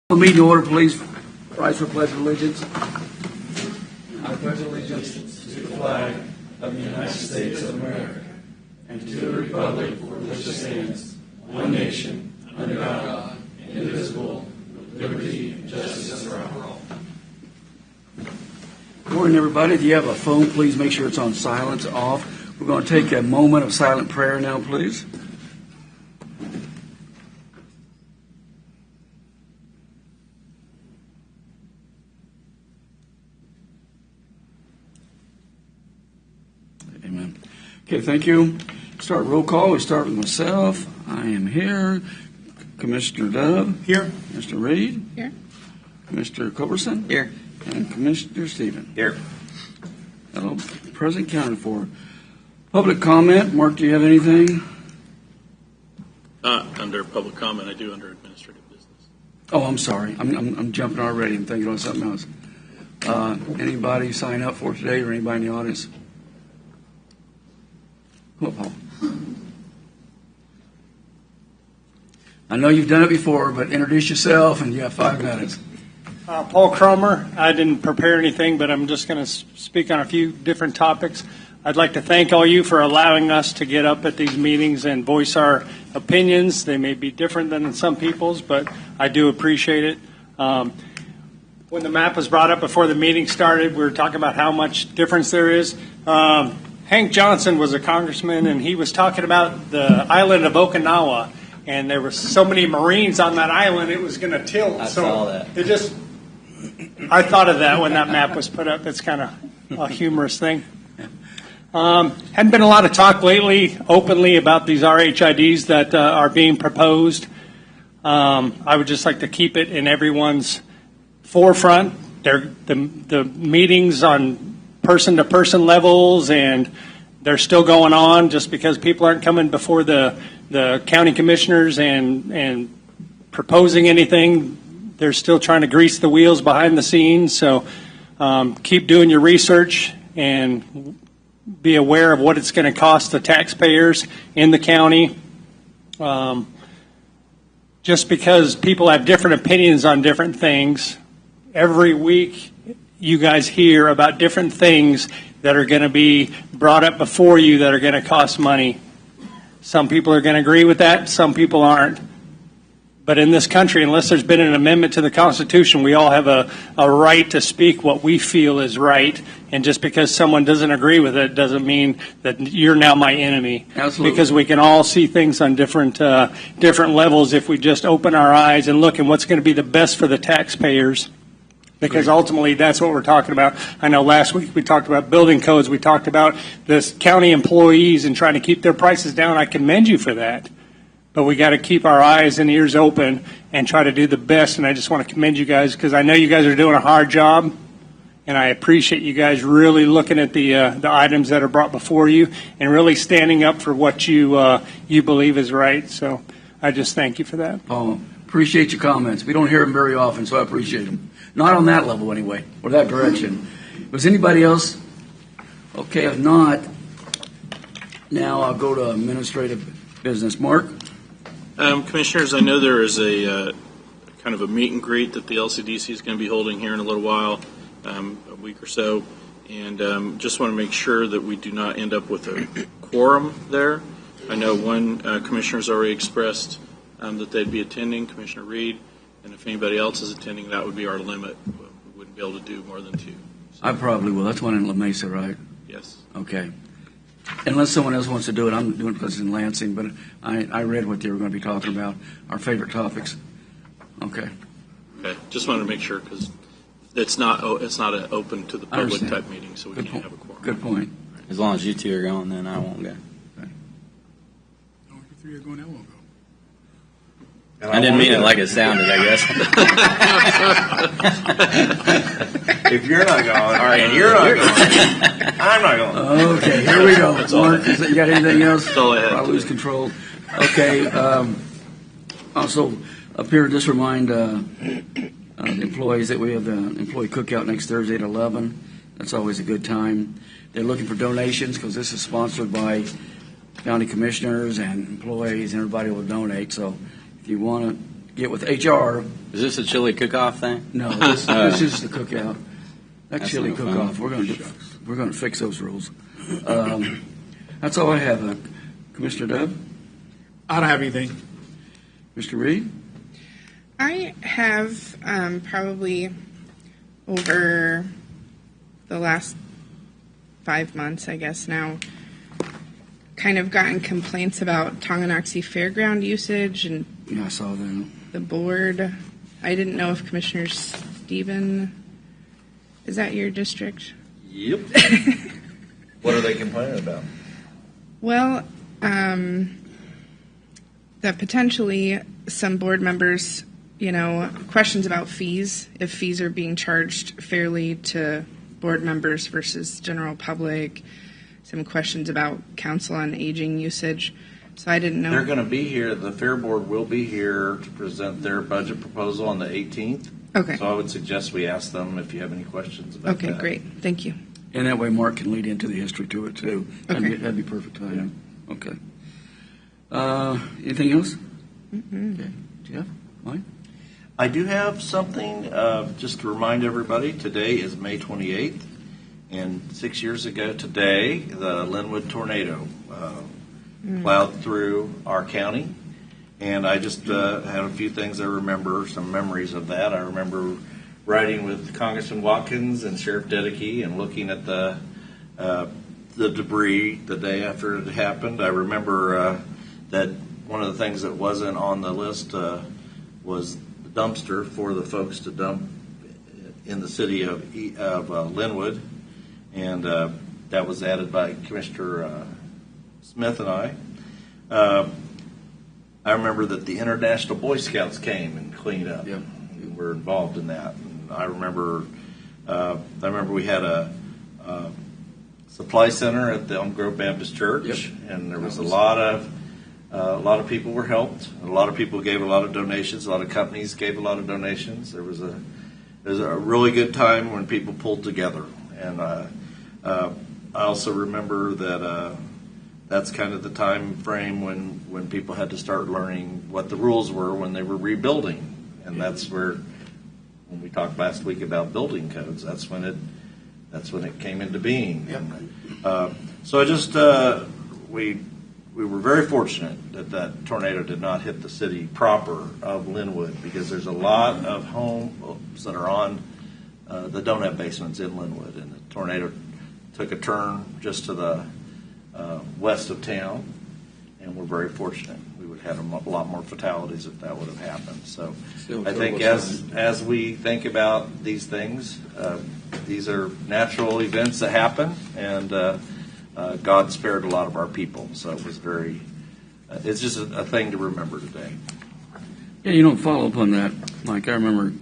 The meeting order, please. Rise for pledge of allegiance. I pledge allegiance to the flag of the United States of America and to the republic for which it stands, one nation, under God, indivisible, with liberty and justice for all. Good morning, everybody. If you have a phone, please make sure it's on silence, off. We're going to take a moment of silent prayer now, please. Amen. Okay, thank you. Start roll call. We start with myself. I am here. Commissioner Dove. Here. Mr. Reed. Here. Mr. Culberson. Here. And Commissioner Stephen. Here. Hello. Present counted for. Public comment. Mark, do you have anything? Under public comment, I do under administrative business. Oh, I'm sorry. I'm jumping already and thinking on something else. Anybody sign up for today or anybody in the audience? Come on, Paul. I know you've done it before, but introduce yourself and you have 5 minutes. Paul Cromer. I didn't prepare anything, but I'm just going to speak on a few different topics. I'd like to thank all you for allowing us to get up at these meetings and voice our opinions. They may be different than some people's, but I do appreciate it. When the map was brought up before the meeting started, we were talking about how much difference there is. Hank Johnson was a congressman, and he was talking about the island of Okinawa, and there were so many Marines on that island, it was going to tilt. I saw that. I thought of that when that map was put up. It's kind of a humorous thing. Hadn't been a lot of talk lately, openly, about these RHIDs that are being proposed. I would just like to keep it in everyone's forefront. The meetings on person-to-person levels, and they're still going on just because people aren't coming before the county commissioners and proposing anything. They're still trying to grease the wheels behind the scenes. So keep doing your research and be aware of what it's going to cost the taxpayers in the county. Just because people have different opinions on different things, every week you guys hear about different things that are going to be brought up before you that are going to cost money. Some people are going to agree with that, some people aren't. But in this country, unless there's been an amendment to the Constitution, we all have a right to speak what we feel is right. And just because someone doesn't agree with it doesn't mean that you're now my enemy. Absolutely. Because we can all see things on different levels if we just open our eyes and look at what's going to be the best for the taxpayers. Because ultimately, that's what we're talking about. I know last week we talked about building codes. We talked about this county employees and trying to keep their prices down. I commend you for that. But we got to keep our eyes and ears open and try to do the best. And I just want to commend you guys because I know you guys are doing a hard job. And I appreciate you guys really looking at the items that are brought before you and really standing up for what you believe is right. So I just thank you for that. Oh, appreciate your comments. We don't hear them very often, so I appreciate them. Not on that level, anyway, or that direction. Was anybody else? Okay, if not, now I'll go to administrative business. Mark? Commissioners, I know there is a kind of a meet and greet that the LCDC is going to be holding here in a little while, a week or so, and just want to make sure that we do not end up with a quorum there. I know one commissioner's already expressed that they'd be attending, Commissioner Reed. And if anybody else is attending, that would be our limit. We wouldn't be able to do more than 2. So, I probably will. That's one in La Mesa, right? yes. Okay. Unless someone else wants to do it, I'm doing it because it's in Lansing, but I read what they were going to be talking about, our favorite topics. Okay. Okay. Just wanted to make sure because it's not an open to the public type meeting, so we can't have a quorum. Good point. As long as you two are going, then I won't go. Okay. No, if you 3 are going, I won't go. I didn't mean it like it sounded, I guess. If you're not going, all right, and you're not going, I'm not going. Okay, here we go. Mark, you got anything else? That's all I had. I lose control. Okay. Also, up here, just remind the employees that we have the employee cookout next Thursday at 11. That's always a good time. They're looking for donations because this is sponsored by county commissioners and employees, and everybody will donate. So if you want to get with HR. Is this a chili cook-off thing? No, this is the cookout. That That's chili no fun. cook-off. We're going to fix those rules. That's all I have. Commissioner Dove, I don't have anything. Mr. Reed. I have probably over the last 5 months, I guess now, kind of gotten complaints about Tonganoxie Fairground usage and Yeah, I saw that. the board. I didn't know if Commissioner Stephen, is that your district? Yep. What are they complaining about? Well, that potentially some board members, questions about fees, if fees are being charged fairly to board members versus general public, some questions about council on aging usage. So I didn't know. They're going to be here. The Fair Board will be here to present their budget proposal on the 18th. Okay. So I would suggest we ask them if you have any questions about that. Okay, great. Thank you. And that way Mark can lead into the history to it, too. Okay. That'd be perfect timing. Okay. Anything else? Okay. Jeff? Mike? I do have something, just to remind everybody, today is May 28th, and 6 years ago today, the Linwood tornado plowed through our county, and I just have a few things I remember, some memories of that. I remember riding with Congressman Watkins and Sheriff Dedeke and looking at the debris the day after it happened. I remember that one of the things that wasn't on the list was the dumpster for the folks to dump in the city of Linwood, and that was added by Commissioner Smith and I. I remember that the International Boy Scouts came and cleaned up. Yep. And were involved in that. And I remember we had a supply center at the Elm Grove Baptist Church, Yep. and there was a lot of people were helped. A lot of people gave a lot of donations. A lot of companies gave a lot of donations. There was a really good time when people pulled together. And I also remember that that's kind of the time frame when people had to start learning what the rules were when they were rebuilding. And that's where, when we talked last week about building codes, that's when it came into being. Yep. So I just we were very fortunate that tornado did not hit the city proper of Linwood, because there's a lot of homes that are on that don't have basements in Linwood, and the tornado took a turn just to the west of town, and we're very fortunate. We would have had a lot more fatalities if that would have happened. So Still I think as we think about these things, these are natural events that happen, and God spared a lot of our people. So it was very, it's just a thing to remember today. Yeah, follow up on that, Mike. I remember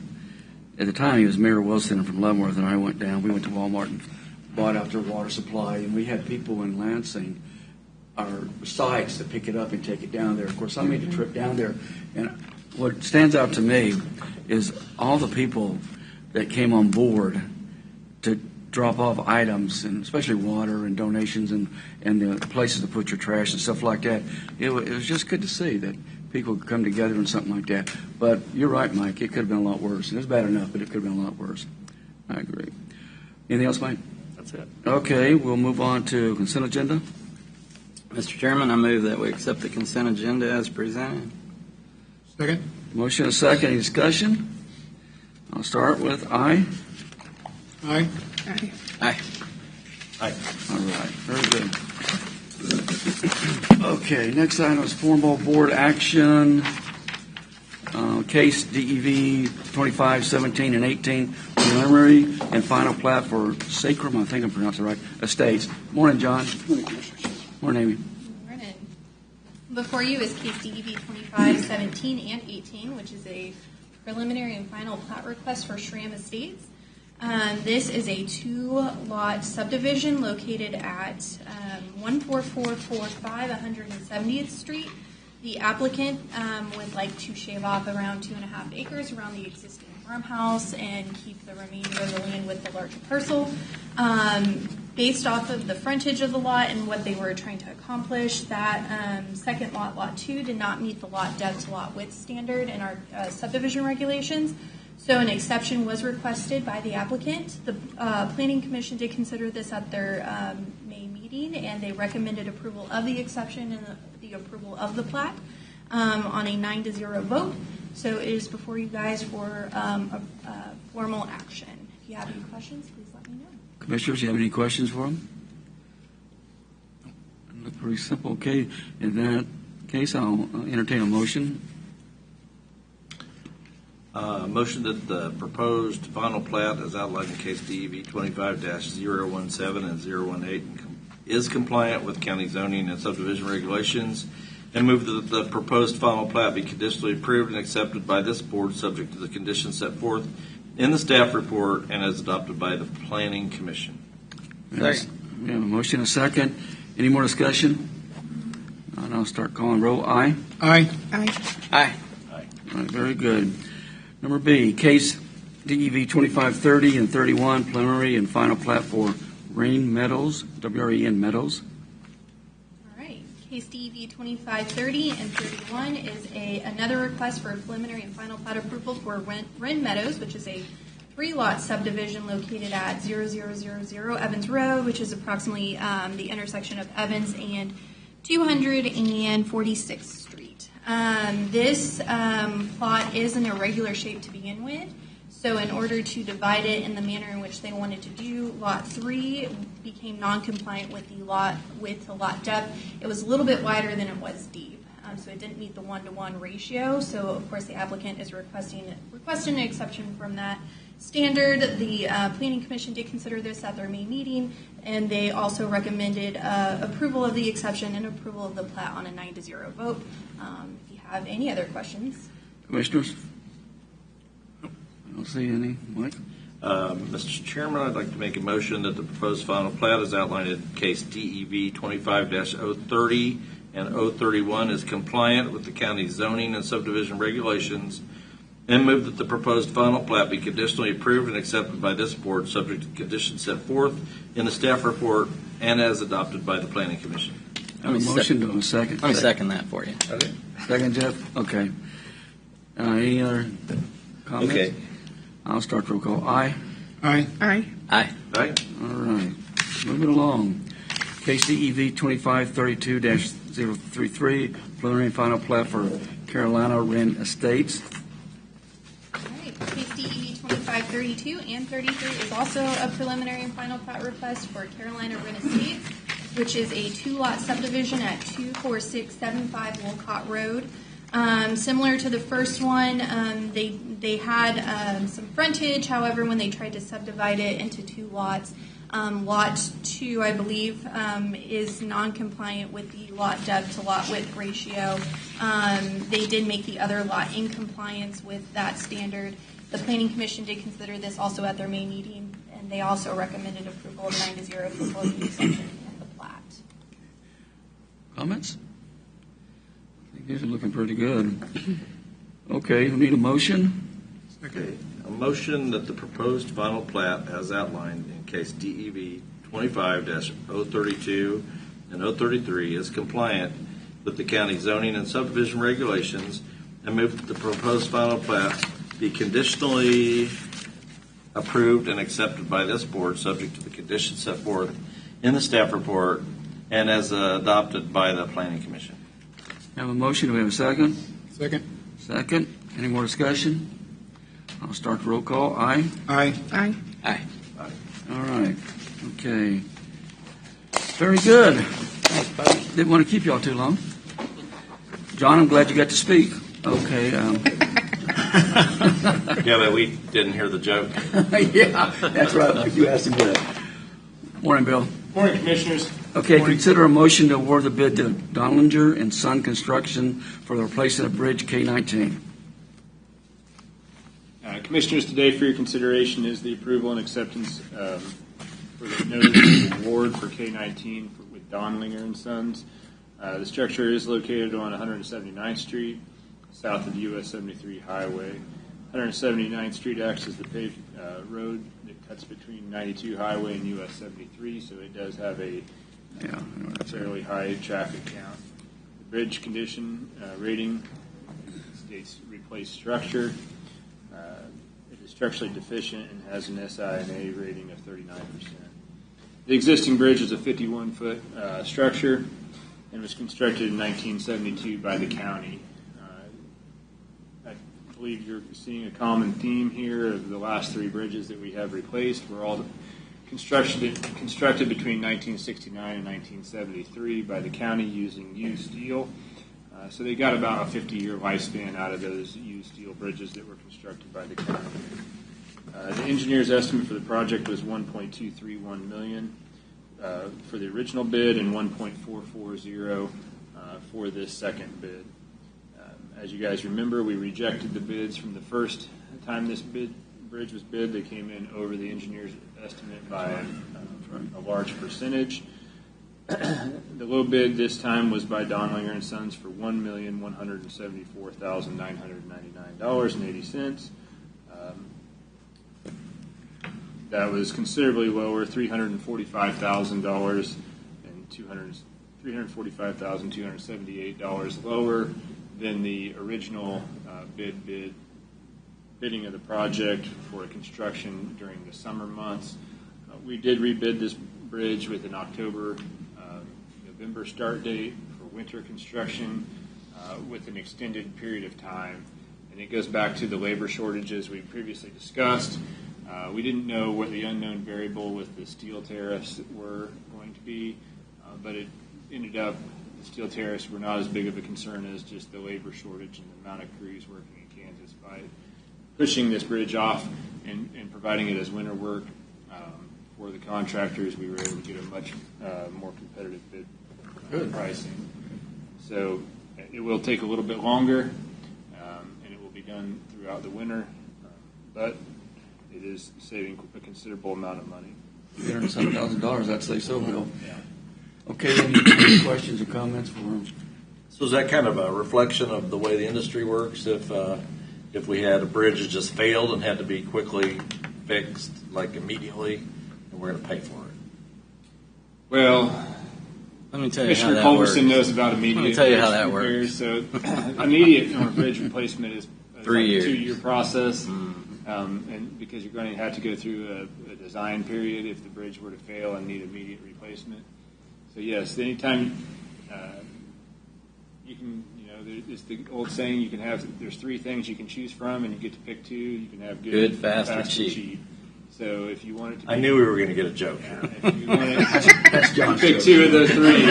at the time he was Mayor Wilson from Leavenworth, and I went down. We went to Walmart and bought out their water supply, and we had people in Lansing, our sites, to pick it up and take it down there. Of course, I made the trip down there, and what stands out to me is all the people that came on board to drop off items, and especially water and donations and the places to put your trash and stuff like that. It was just good to see that people could come together and something like that. But you're right, Mike. It could have been a lot worse. It was bad enough, but it could have been a lot worse. I agree. Anything else, Mike? That's it. Okay, we'll move on to consent agenda. Mr. Chairman, I move that we accept the consent agenda as presented. Second? Motion and a second. Any discussion? I'll start with aye. Aye. Aye. Aye. All right, very good. Okay, next item is formal board action. Case DEV 25, 17, and 18, preliminary and final plat for Sacrum, I think I'm pronouncing it right, Estates. Morning, John. Morning, Amy. Morning. Before you is case DEV 25, 17, and 18, which is a preliminary and final plat request for Shram Estates. This is a two-lot subdivision located at 14445 170th Street. The applicant would like to shave off around 2.5 acres around the existing farmhouse and keep the remainder of the land with the larger parcel. Based off of the frontage of the lot and what they were trying to accomplish, that second lot, Lot 2, did not meet the lot depth to lot width standard in our subdivision regulations. So an exception was requested by the applicant. The Planning Commission did consider this at their May meeting, and they recommended approval of the exception and the approval of the plat on a 9-0 vote. So it is before you guys for a formal action. If you have any questions, please let me know. Commissioners, you have any questions for them? Look pretty simple. Okay, in that case, I'll entertain a motion. Motion that the proposed final plat as outlined in case DEV 25-017 and 018 is compliant with county zoning and subdivision regulations, and move that the proposed final plat be conditionally approved and accepted by this board subject to the conditions set forth in the staff report and as adopted by the Planning Commission. Yes. We have a motion, a second. Any more discussion? And I'll start calling roll. Aye. Aye. Aye. Aye. All right, very good. Number B, case DEV 2530 and 31, preliminary and final plat for Rain Meadows, WREN Meadows. All right. Case DEV 2530 and 31 is another request for a preliminary and final plat approval for Wren Meadows, which is a 3-lot subdivision located at 0000 Evans Road, which is approximately the intersection of Evans and 246th Street. This plot is an irregular shape to begin with, so in order to divide it in the manner in which they wanted to do, Lot 3 became non-compliant with the lot width to lot depth. It was a little bit wider than it was deep, so it didn't meet the 1-to-1 ratio. So of course the applicant is requesting an exception from that standard. The Planning Commission did consider this at their May meeting, and they also recommended approval of the exception and approval of the plat on a 9-0 vote. If you have any other questions. Commissioners? I don't see any. Mike? Mr. Chairman, I'd like to make a motion that the proposed final plat as outlined in case DEV 25-030 and 031 is compliant with the county's zoning and subdivision regulations, and move that the proposed final plat be conditionally approved and accepted by this board subject to conditions set forth in the staff report and as adopted by the Planning Commission. I have a motion to a second. Let me second that for you. Okay. Second, Jeff? Okay. Any other comments? Okay. I'll start roll call. Aye. Aye. Aye. Aye. Right. All right. Moving along. Case DEV 2532-033, preliminary and final plat for Carolina Wren Estates. All right. Case DEV 2532 and 33 is also a preliminary and final plat request for Carolina Wren Estates, which is a 2-lot subdivision at 24675 Wolcott Road. Similar to the first one, they had some frontage. However, when they tried to subdivide it into 2 lots, Lot 2, I believe, is non-compliant with the lot depth to lot width ratio. They did make the other lot in compliance with that standard. The Planning Commission did consider this also at their May meeting, and they also recommended approval of 9-0 for both the exception and the plat. Comments? I think these are looking pretty good. Okay, we need a motion. Okay. A motion that the proposed final plat as outlined in case DEV 25-032 and 033 is compliant with the county zoning and subdivision regulations, and move that the proposed final plat be conditionally approved and accepted by this board subject to the conditions set forth in the staff report and as adopted by the Planning Commission. Have a motion. Do we have a second? Second. Second. Any more discussion? I'll start the roll call. Aye. Aye. Aye. Aye. All right. Okay. Very good. Didn't want to keep y'all too long. John, I'm glad you got to speak. Okay. Yeah, but we didn't hear the joke. Yeah, that's right. Like you asked him that. Morning, Bill. Morning, Commissioners. Okay, consider a motion to award the bid to Donlinger and Son Construction for the replacement of Bridge K-19. Commissioners, today for your consideration is the approval and acceptance for the notice of award for K-19 with Donlinger and Sons. The structure is located on 179th Street, south of US 73 Highway. 179th Street acts as the paved road that cuts between 92 Highway and US 73, so it does have a fairly high traffic count. The bridge condition rating states replace structure. It is structurally deficient and has an SI&A rating of 39%. The existing bridge is a 51-foot structure and was constructed in 1972 by the county. I believe you're seeing a common theme here of the last three bridges that we have replaced were all constructed between 1969 and 1973 by the county using used steel. So they got about a 50-year lifespan out of those used steel bridges that were constructed by the county. The engineer's estimate for the project was $1.231 million for the original bid and $1.440 for this second bid. As you guys remember, we rejected the bids from the first time this bridge was bid. They came in over the engineer's estimate by a large percentage. The low bid this time was by Donlinger and Sons for $1,174,999.80. That was considerably lower, $345,000 and $345,278 lower than the original bidding of the project for construction during the summer months. We did rebid this bridge with an November start date for winter construction with an extended period of time. And it goes back to the labor shortages we previously discussed. We didn't know what the unknown variable with the steel tariffs were going to be, but it ended up the steel tariffs were not as big of a concern as just the labor shortage and the amount of crews working in Kansas. By pushing this bridge off and providing it as winter work for the contractors, we were able to get a much more competitive bid pricing. So it will take a little bit longer, and it will be done throughout the winter, but it is saving a considerable amount of money. $307,000, I'd say so, Bill. Yeah. Okay, any questions or comments for him? So is that kind of a reflection of the way the industry works? If we had a bridge that just failed and had to be quickly fixed, like immediately, and we're going to pay for it? Well, Let me tell you how Commissioner that Culberson works. knows about immediate. Let me tell you how that repairs. works. So immediate on a bridge replacement is 3 years. a 2-year process, and because you're going to have to go through a design period if the bridge were to fail and need immediate replacement. So yes, anytime you can, it's the old saying, you can have, there's 3 things you can choose from, and you get to pick 2. You can have good, fast, and and cheap. So if you wanted to, I knew we were going to get a joke here. if you wanted That's John's pick joke. 2 of those 3.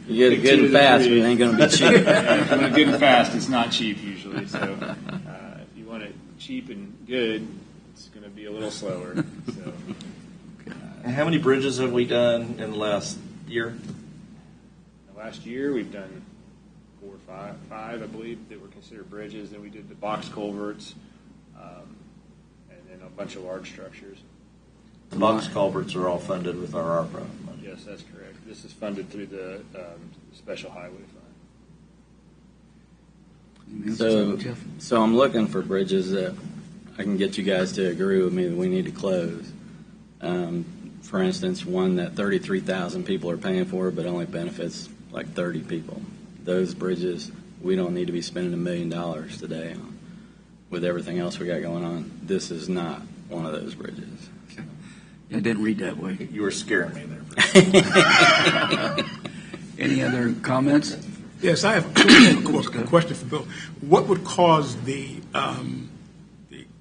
You get it good and fast, but it ain't going to be cheap. Yeah, if you want it good and fast, it's not cheap usually. So if you want it cheap and good, it's going to be a little slower. So And how many bridges have we done in the last year? the last year we've done 4 or 5, I believe, that were considered bridges. Then we did the box culverts, and then a bunch of large structures. The box culverts are all funded with our ARPA money. Yes, that's correct. This is funded through the Special Highway Fund. So I'm looking for bridges that I can get you guys to agree with me that we need to close. For instance, one that 33,000 people are paying for, but only benefits like 30 people. Those bridges, we don't need to be spending $1 million today on. With everything else we got going on, this is not one of those bridges. I didn't read that way. You were scaring me there. Any other comments? Yes, I have a question for Bill. What would cause the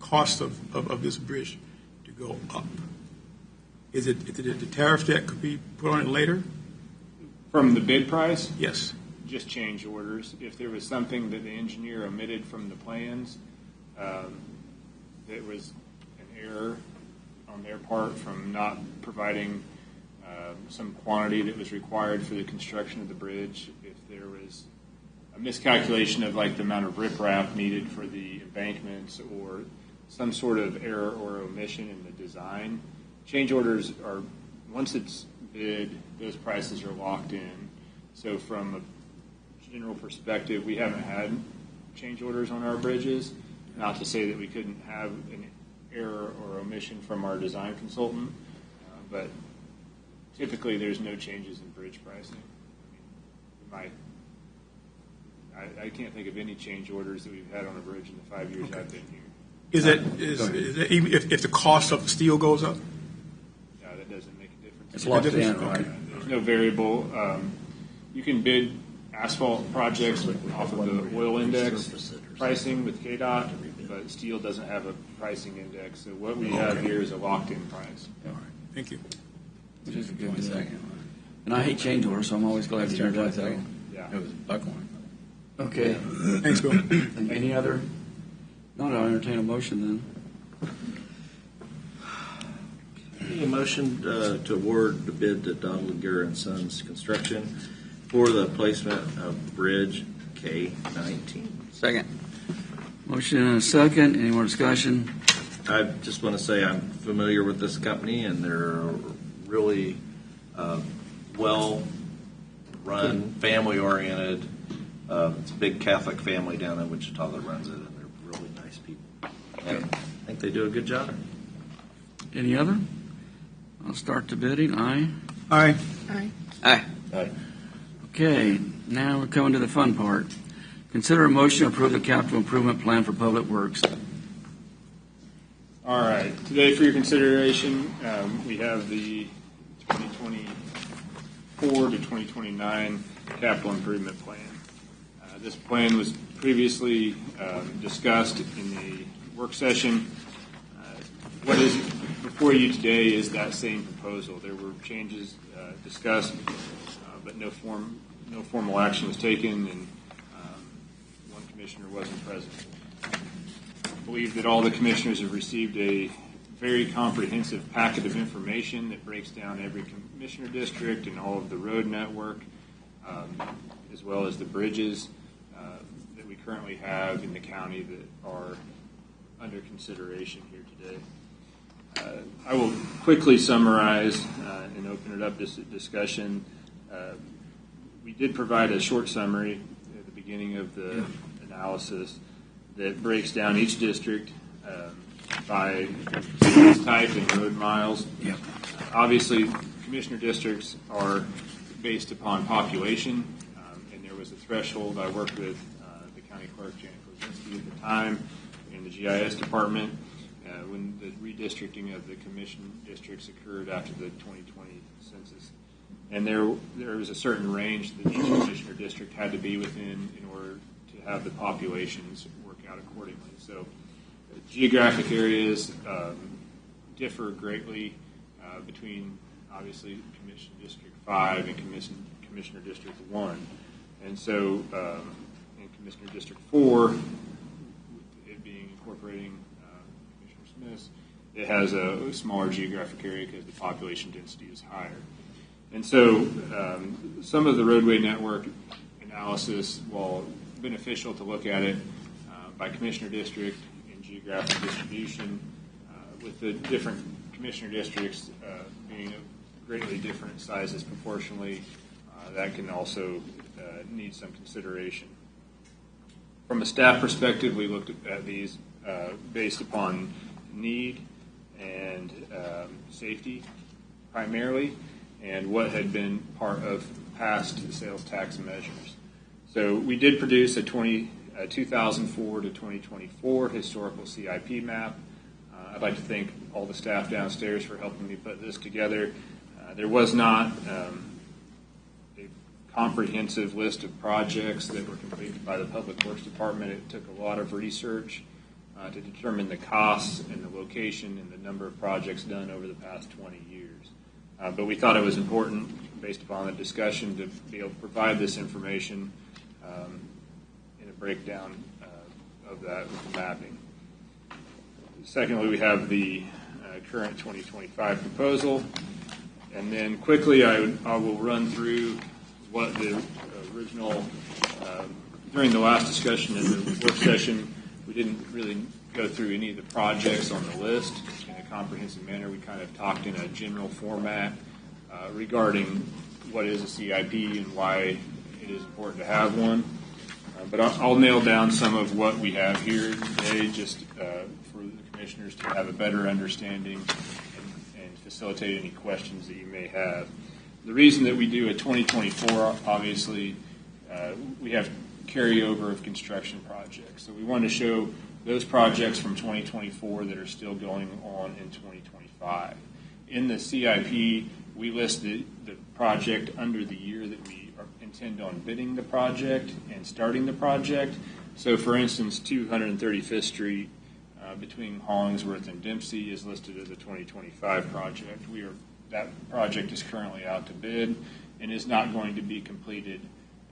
cost of this bridge to go up? Is it the tariff that could be put on it later? From the bid price, Yes. just change orders. If there was something that the engineer omitted from the plans, that was an error on their part from not providing some quantity that was required for the construction of the bridge, if there was a miscalculation of like the amount of riprap needed for the embankments or some sort of error or omission in the design, change orders are, once it's bid, those prices are locked in. So from a general perspective, we haven't had change orders on our bridges. Not to say that we couldn't have an error or omission from our design consultant, but typically there's no changes in bridge pricing. I can't think of any change orders that we've had on a bridge in the 5 years I've been here. Is it even if the cost of the steel goes up? No, that doesn't make a difference. It's locked in, right? There's no variable. You can bid asphalt projects off of the oil index pricing with KDOT, but steel doesn't have a pricing index. So what we have here is a locked-in price. All right. Thank you. Which is a good deal. And I hate change orders, so I'm always glad to hear that. Yeah. It was Buckhorn. Okay. Thanks, Bill. Any other? No, I'll entertain a motion then. A motion to award the bid to Dodlinger and Sons Construction for the placement of Bridge K-19. Second. Motion and a second. Any more discussion? I just want to say I'm familiar with this company, and they're really well-run, family-oriented. It's a big Catholic family down in Wichita that runs it, and they're really nice people. And I think they do a good job. Any other? I'll start the bidding. Aye. Aye. Aye. Aye. Okay, now we're coming to the fun part. Consider a motion to approve the capital improvement plan for public works. All right. Today, for your consideration, we have the 2024 to 2029 capital improvement plan. This plan was previously discussed in the work session. What is before you today is that same proposal. There were changes discussed, but no formal action was taken, and one commissioner wasn't present. I believe that all the commissioners have received a very comprehensive packet of information that breaks down every commissioner district and all of the road network, as well as the bridges that we currently have in the county that are under consideration here today. I will quickly summarize and open it up to discussion. We did provide a short summary at the beginning of the analysis that breaks down each district by type and road miles. Yep. Obviously, commissioner districts are based upon population, and there was a threshold. I worked with the county clerk, Janet Kozinski, at the time in the GIS department when the redistricting of the commission districts occurred after the 2020 census. And there was a certain range that each commissioner district had to be within in order to have the populations work out accordingly. So geographic areas differ greatly between, obviously, Commissioner District 5 and Commissioner District 1. And so in Commissioner District 4, it being incorporating Commissioner Smith's, it has a smaller geographic area because the population density is higher. And so some of the roadway network analysis, while beneficial to look at it by commissioner district and geographic distribution, with the different commissioner districts being of greatly different sizes proportionally, that can also need some consideration. From a staff perspective, we looked at these based upon need and safety primarily, and what had been part of past sales tax measures. So we did produce a 2004 to 2024 historical CIP map. I'd like to thank all the staff downstairs for helping me put this together. There was not a comprehensive list of projects that were completed by the Public Works Department. It took a lot of research to determine the costs and the location and the number of projects done over the past 20 years. But we thought it was important, based upon the discussion, to be able to provide this information in a breakdown of that with the mapping. Secondly, we have the current 2025 proposal. And then quickly, I will run through what the original, during the last discussion in the work session, we didn't really go through any of the projects on the list in a comprehensive manner. We kind of talked in a general format regarding what is a CIP and why it is important to have one. But I'll nail down some of what we have here today, just for the commissioners to have a better understanding and facilitate any questions that you may have. The reason that we do a 2024, obviously, we have carryover of construction projects. So we want to show those projects from 2024 that are still going on in 2025. In the CIP, we list the project under the year that we intend on bidding the project and starting the project. So, for instance, 235th Street between Hollingsworth and Dempsey is listed as a 2025 project. That project is currently out to bid and is not going to be completed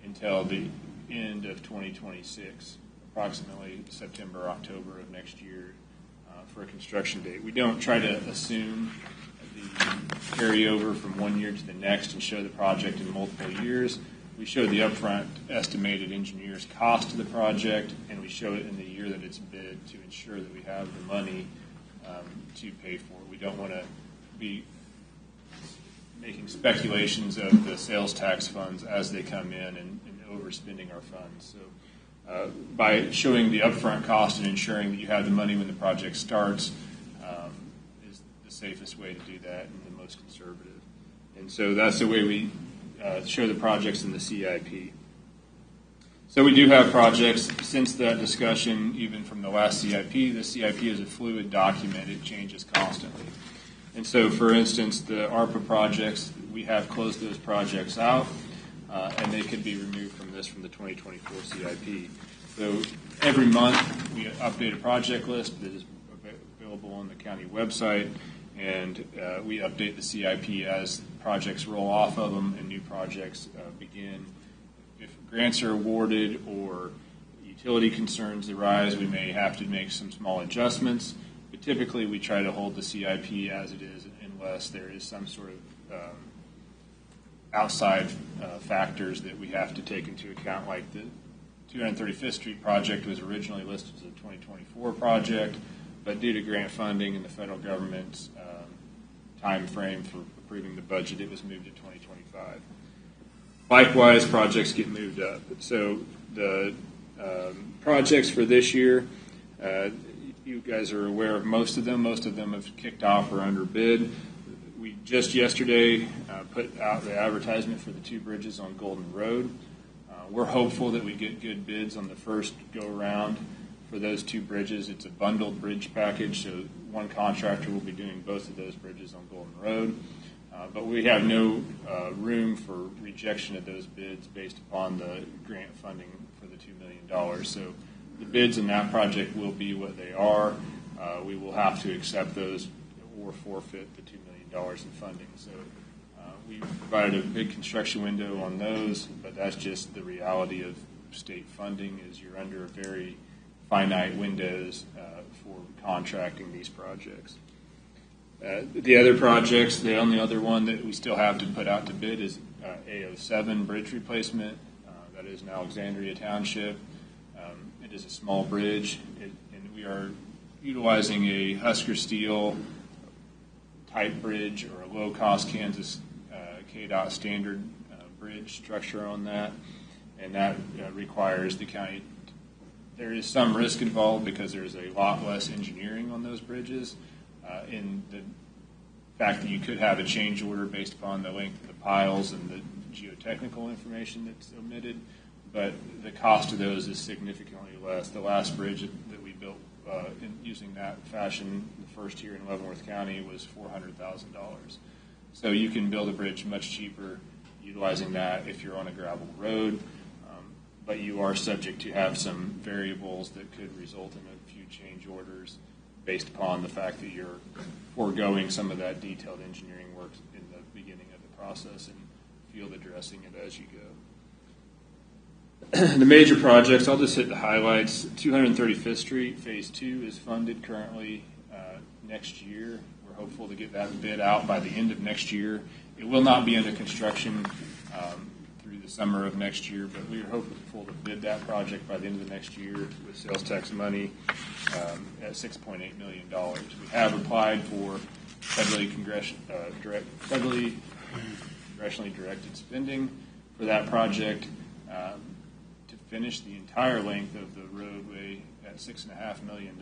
until the end of 2026, approximately September, October of next year for a construction date. We don't try to assume the carryover from one year to the next and show the project in multiple years. We show the upfront estimated engineer's cost of the project, and we show it in the year that it's bid to ensure that we have the money to pay for it. We don't want to be making speculations of the sales tax funds as they come in and overspending our funds. So by showing the upfront cost and ensuring that you have the money when the project starts is the safest way to do that and the most conservative. And so that's the way we show the projects in the CIP. So we do have projects since that discussion, even from the last CIP. The CIP is a fluid document. It changes constantly. And so, for instance, the ARPA projects, we have closed those projects out, and they could be removed from the 2024 CIP. So every month we update a project list that is available on the county website, and we update the CIP as projects roll off of them and new projects begin. If grants are awarded or utility concerns arise, we may have to make some small adjustments. But typically, we try to hold the CIP as it is unless there is some sort of outside factors that we have to take into account, like the 235th Street project was originally listed as a 2024 project, but due to grant funding and the federal government's time frame for approving the budget, it was moved to 2025. Likewise, projects get moved up. So the projects for this year, you guys are aware of most of them. Most of them have kicked off or under bid. We just yesterday put out the advertisement for the two bridges on Golden Road. We're hopeful that we get good bids on the first go-around for those two bridges. It's a bundled bridge package, so one contractor will be doing both of those bridges on Golden Road. But we have no room for rejection of those bids based upon the grant funding for the $2 million. So the bids in that project will be what they are. We will have to accept those or forfeit the $2 million in funding. So we provided a big construction window on those, but that's just the reality of state funding is you're under very finite windows for contracting these projects. The other projects, the only other one that we still have to put out to bid is A07 bridge replacement. That is in Alexandria Township. It is a small bridge, and we are utilizing a Husker Steel type bridge or a low-cost Kansas KDOT standard bridge structure on that, and that requires the county. There is some risk involved because there's a lot less engineering on those bridges. In the fact that you could have a change order based upon the length of the piles and the geotechnical information that's omitted, but the cost of those is significantly less. The last bridge that we built using that fashion the first year in Leavenworth County was $400,000. So you can build a bridge much cheaper utilizing that if you're on a gravel road, but you are subject to have some variables that could result in a few change orders based upon the fact that you're foregoing some of that detailed engineering work in the beginning of the process and field addressing it as you go. The major projects, I'll just hit the highlights. 235th Street, Phase 2 is funded currently next year. We're hopeful to get that bid out by the end of next year. It will not be under construction through the summer of next year, but we are hopeful to bid that project by the end of the next year with sales tax money at $6.8 million. We have applied for federally congressionally directed spending for that project to finish the entire length of the roadway at $6.5 million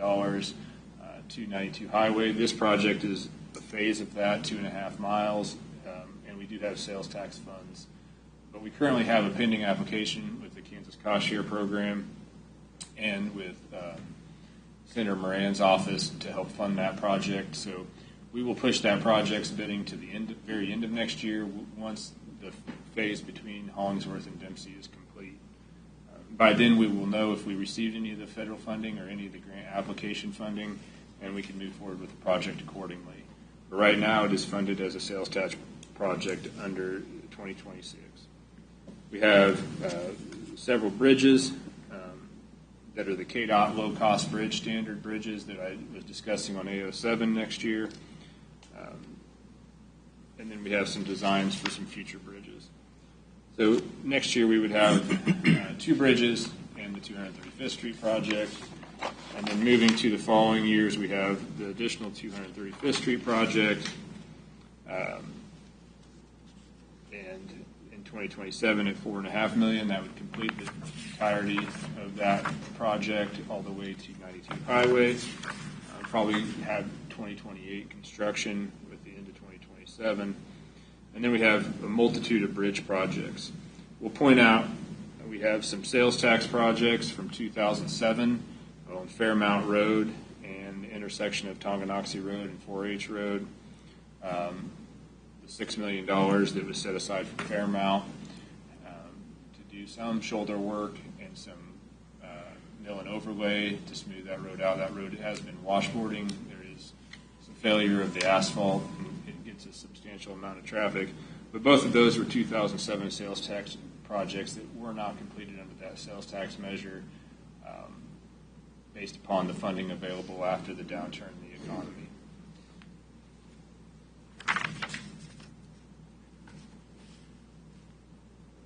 to 92 Highway. This project is a phase of that, 2.5 miles, and we do have sales tax funds. But we currently have a pending application with the Kansas Cost Share Program and with Senator Moran's office to help fund that project. So we will push that project's bidding to the very end of next year once the phase between Hollingsworth and Dempsey is complete. By then, we will know if we received any of the federal funding or any of the grant application funding, and we can move forward with the project accordingly. But right now, it is funded as a sales tax project under 2026. We have several bridges that are the KDOT low-cost bridge standard bridges that I was discussing on A07 next year. And then we have some designs for some future bridges. So next year we would have 2 bridges and the 235th Street project. And then moving to the following years, we have the additional 235th Street project. And in 2027 at $4.5 million, that would complete the entirety of that project all the way to 92 Highway. Probably have 2028 construction with the end of 2027. And then we have a multitude of bridge projects. We'll point out that we have some sales tax projects from 2007 on Fairmount Road and the intersection of Tonganoxie Road and 4H Road. The $6 million that was set aside for Fairmount to do some shoulder work and some mill and overlay to smooth that road out. That road has been washboarding. There is some failure of the asphalt, and it gets a substantial amount of traffic. But both of those were 2007 sales tax projects that were not completed under that sales tax measure based upon the funding available after the downturn in the economy.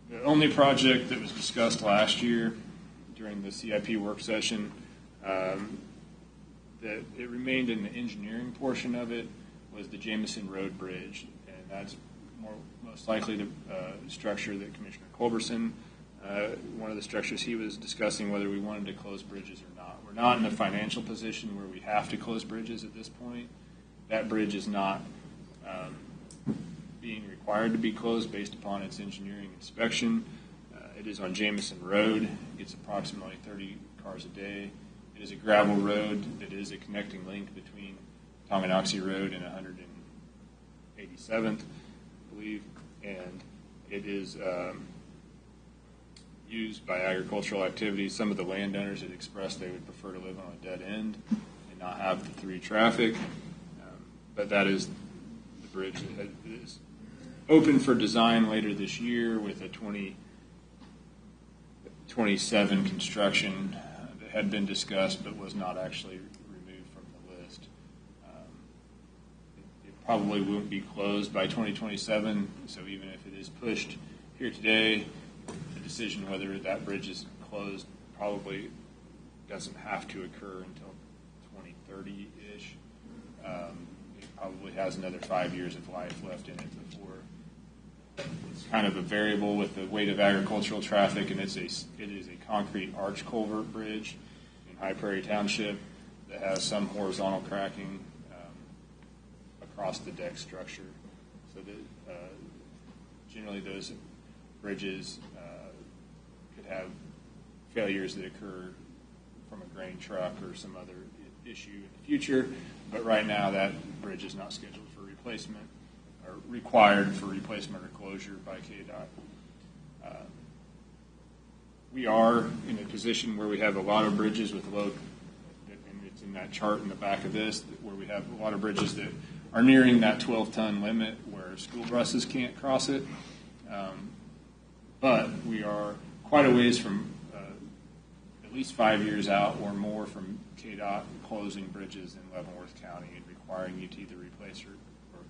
The only project that was discussed last year during the CIP work session that it remained in the engineering portion of it was the Jameson Road Bridge, and that's most likely the structure that Commissioner Culberson, one of the structures he was discussing whether we wanted to close bridges or not. We're not in a financial position where we have to close bridges at this point. That bridge is not being required to be closed based upon its engineering inspection. It is on Jameson Road. It gets approximately 30 cars a day. It is a gravel road that is a connecting link between Tonganoxie Road and 187th, I believe, and it is used by agricultural activities. Some of the landowners had expressed they would prefer to live on a dead end and not have the through traffic, but that is the bridge that is open for design later this year with a 2027 construction that had been discussed but was not actually removed from the list. It probably won't be closed by 2027, so even if it is pushed here today, the decision whether that bridge is closed probably doesn't have to occur until 2030-ish. It probably has another 5 years of life left in it before. It's kind of a variable with the weight of agricultural traffic, and it is a concrete arch culvert bridge in High Prairie Township that has some horizontal cracking across the deck structure. So that generally those bridges could have failures that occur from a grain truck or some other issue in the future, but right now that bridge is not scheduled for replacement or required for replacement or closure by KDOT. We are in a position where we have a lot of bridges with low, and it's in that chart in the back of this, where we have a lot of bridges that are nearing that 12-ton limit where school buses can't cross it. But we are quite a ways from at least 5 years out or more from KDOT closing bridges in Leavenworth County and requiring you to either replace or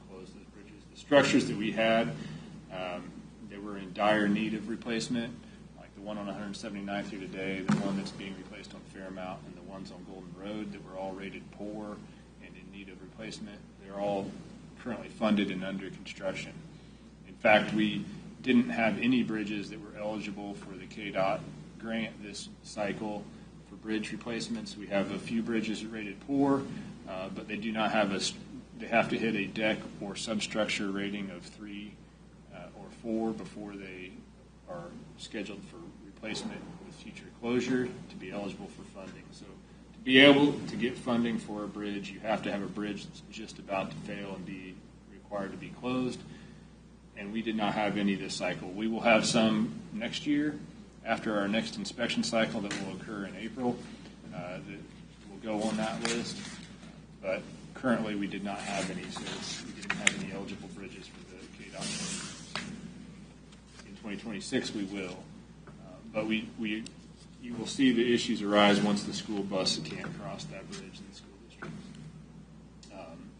close those bridges. The structures that we had, they were in dire need of replacement, like the one on 179th here today, the one that's being replaced on Fairmount, and the ones on Golden Road that were all rated poor and in need of replacement. They're all currently funded and under construction. In fact, we didn't have any bridges that were eligible for the KDOT grant this cycle for bridge replacements. We have a few bridges rated poor, but they do not have they have to hit a deck or substructure rating of 3 or 4 before they are scheduled for replacement with future closure to be eligible for funding. So to be able to get funding for a bridge, you have to have a bridge that's just about to fail and be required to be closed. And we did not have any this cycle. We will have some next year after our next inspection cycle that will occur in April that will go on that list. But currently we did not have any, so we didn't have any eligible bridges for the KDOT. In 2026 we will. But you will see the issues arise once the school bus can't cross that bridge in the school districts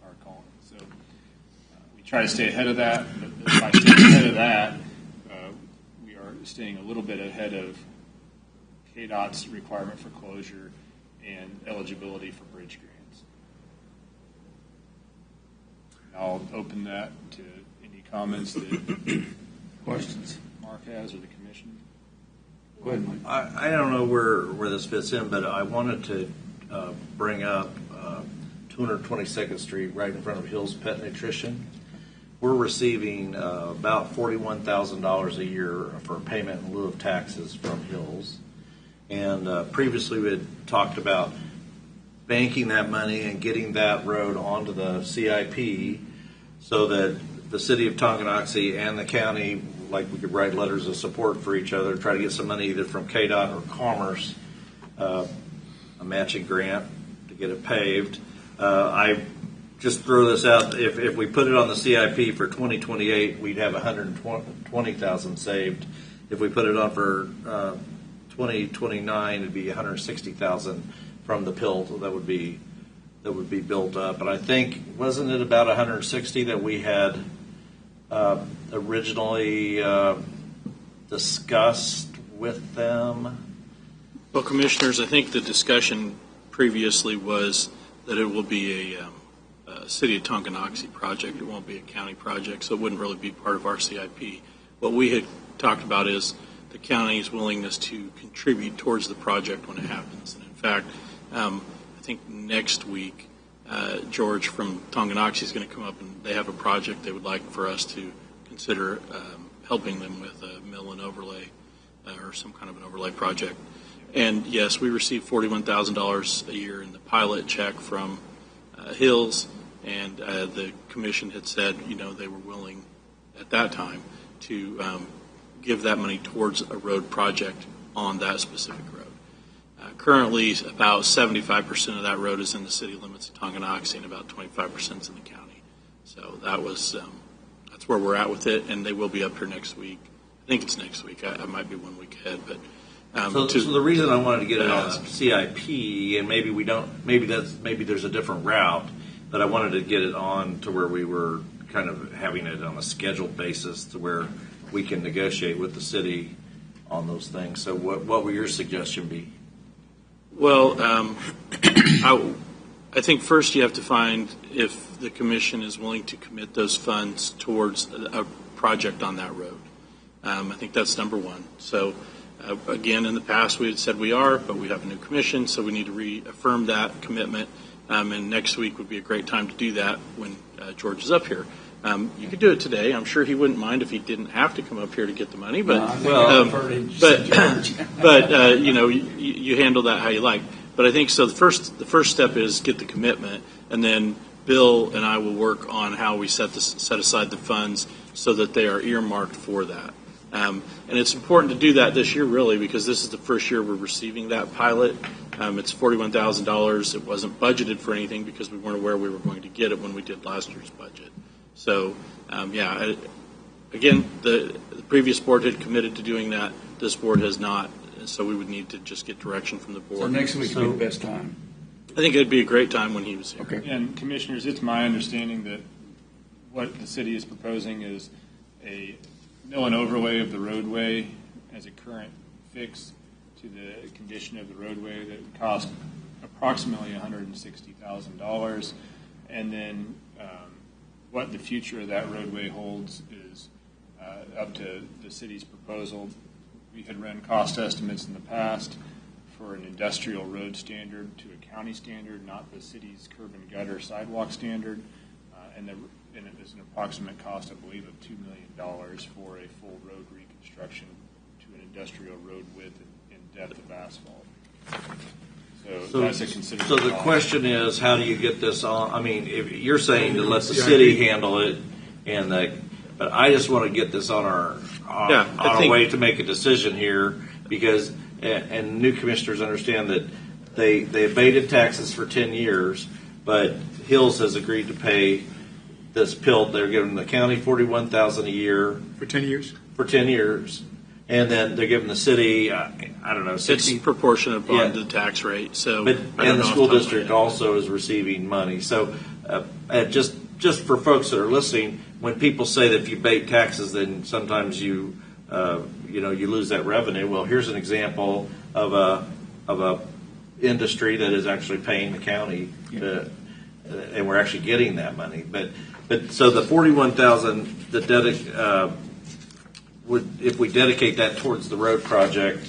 are calling. So we try to stay ahead of that. But by staying ahead of that, we are staying a little bit ahead of KDOT's requirement for closure and eligibility for bridge grants. And I'll open that to any comments that Questions? Mark has or the commission. Go ahead, Mike. I don't know where this fits in, but I wanted to bring up 222nd Street right in front of Hill's Pet Nutrition. We're receiving about $41,000 a year for payment in lieu of taxes from Hills. And previously we had talked about banking that money and getting that road onto the CIP so that the city of Tonganoxie and the county, like we could write letters of support for each other, try to get some money either from KDOT or Commerce, a matching grant to get it paved. I just throw this out. If we put it on the CIP for 2028, we'd have $120,000 saved. If we put it on for 2029, it'd be $160,000 from the pill that would be built up. And I think, wasn't it about 160 that we had originally discussed with them? Well, Commissioners, I think the discussion previously was that it will be a City of Tonganoxie project. It won't be a county project, so it wouldn't really be part of our CIP. What we had talked about is the county's willingness to contribute towards the project when it happens. And in fact, I think next week, George from Tonganoxie is going to come up and they have a project they would like for us to consider helping them with a mill and overlay or some kind of an overlay project. And yes, we received $41,000 a year in the pilot check from Hills, and the commission had said, they were willing at that time to give that money towards a road project on that specific road. Currently, about 75% of that road is in the city limits of Tonganoxie, and about 25% is in the county. So that's where we're at with it, and they will be up here next week. I think it's next week. I might be 1 week ahead, but. So the reason I wanted to get it on CIP, and maybe there's a different route, but I wanted to get it on to where we were kind of having it on a scheduled basis to where we can negotiate with the city on those things. So what would your suggestion be? Well, I think first you have to find if the commission is willing to commit those funds towards a project on that road. I think that's number one. So. Again, in the past we had said we are, but we have a new commission, so we need to reaffirm that commitment. And next week would be a great time to do that when George is up here. You could do it today. I'm sure he wouldn't mind if he didn't have to come up here to get the money. But you handle that how you like. But I think so. The first step is get the commitment, and then Bill and I will work on how we set aside the funds so that they are earmarked for that. And it's important to do that this year, really, because this is the first year we're receiving that pilot. It's $41,000. It wasn't budgeted for anything because we weren't aware we were going to get it when we did last year's budget. So, again, the previous board had committed to doing that. This board has not, so we would need to just get direction from the board. So next week would be the best time. I think it'd be a great time when he was here. Okay. And Commissioners, it's my understanding that what the city is proposing is a mill and overlay of the roadway as a current fix to the condition of the roadway that would cost approximately $160,000. And then what the future of that roadway holds is up to the city's proposal. We had run cost estimates in the past for an industrial road standard to a county standard, not the city's curb and gutter sidewalk standard, and it was an approximate cost, I believe, of $2 million for a full road reconstruction to an industrial road width and depth of asphalt. So that's a considerable So the cost. question is, how do you get this on? I mean, if you're saying to let the city handle it, but I just want to get this on our way to make a decision here, because and new commissioners understand that they abated taxes for 10 years, but Hills has agreed to pay this PILT. They're giving the county $41,000 a year For 10 years? for 10 years, and then they're giving the city, I don't know, 60. It's proportionate upon Yeah. the tax rate. So, But I don't and the know school off the top of my district head. also is receiving money. So just for folks that are listening, when people say that if you abate taxes, then sometimes you lose that revenue. Well, here's an example of a industry that is actually paying the county, and we're actually getting that money. But so the 41,000, if we dedicate that towards the road project,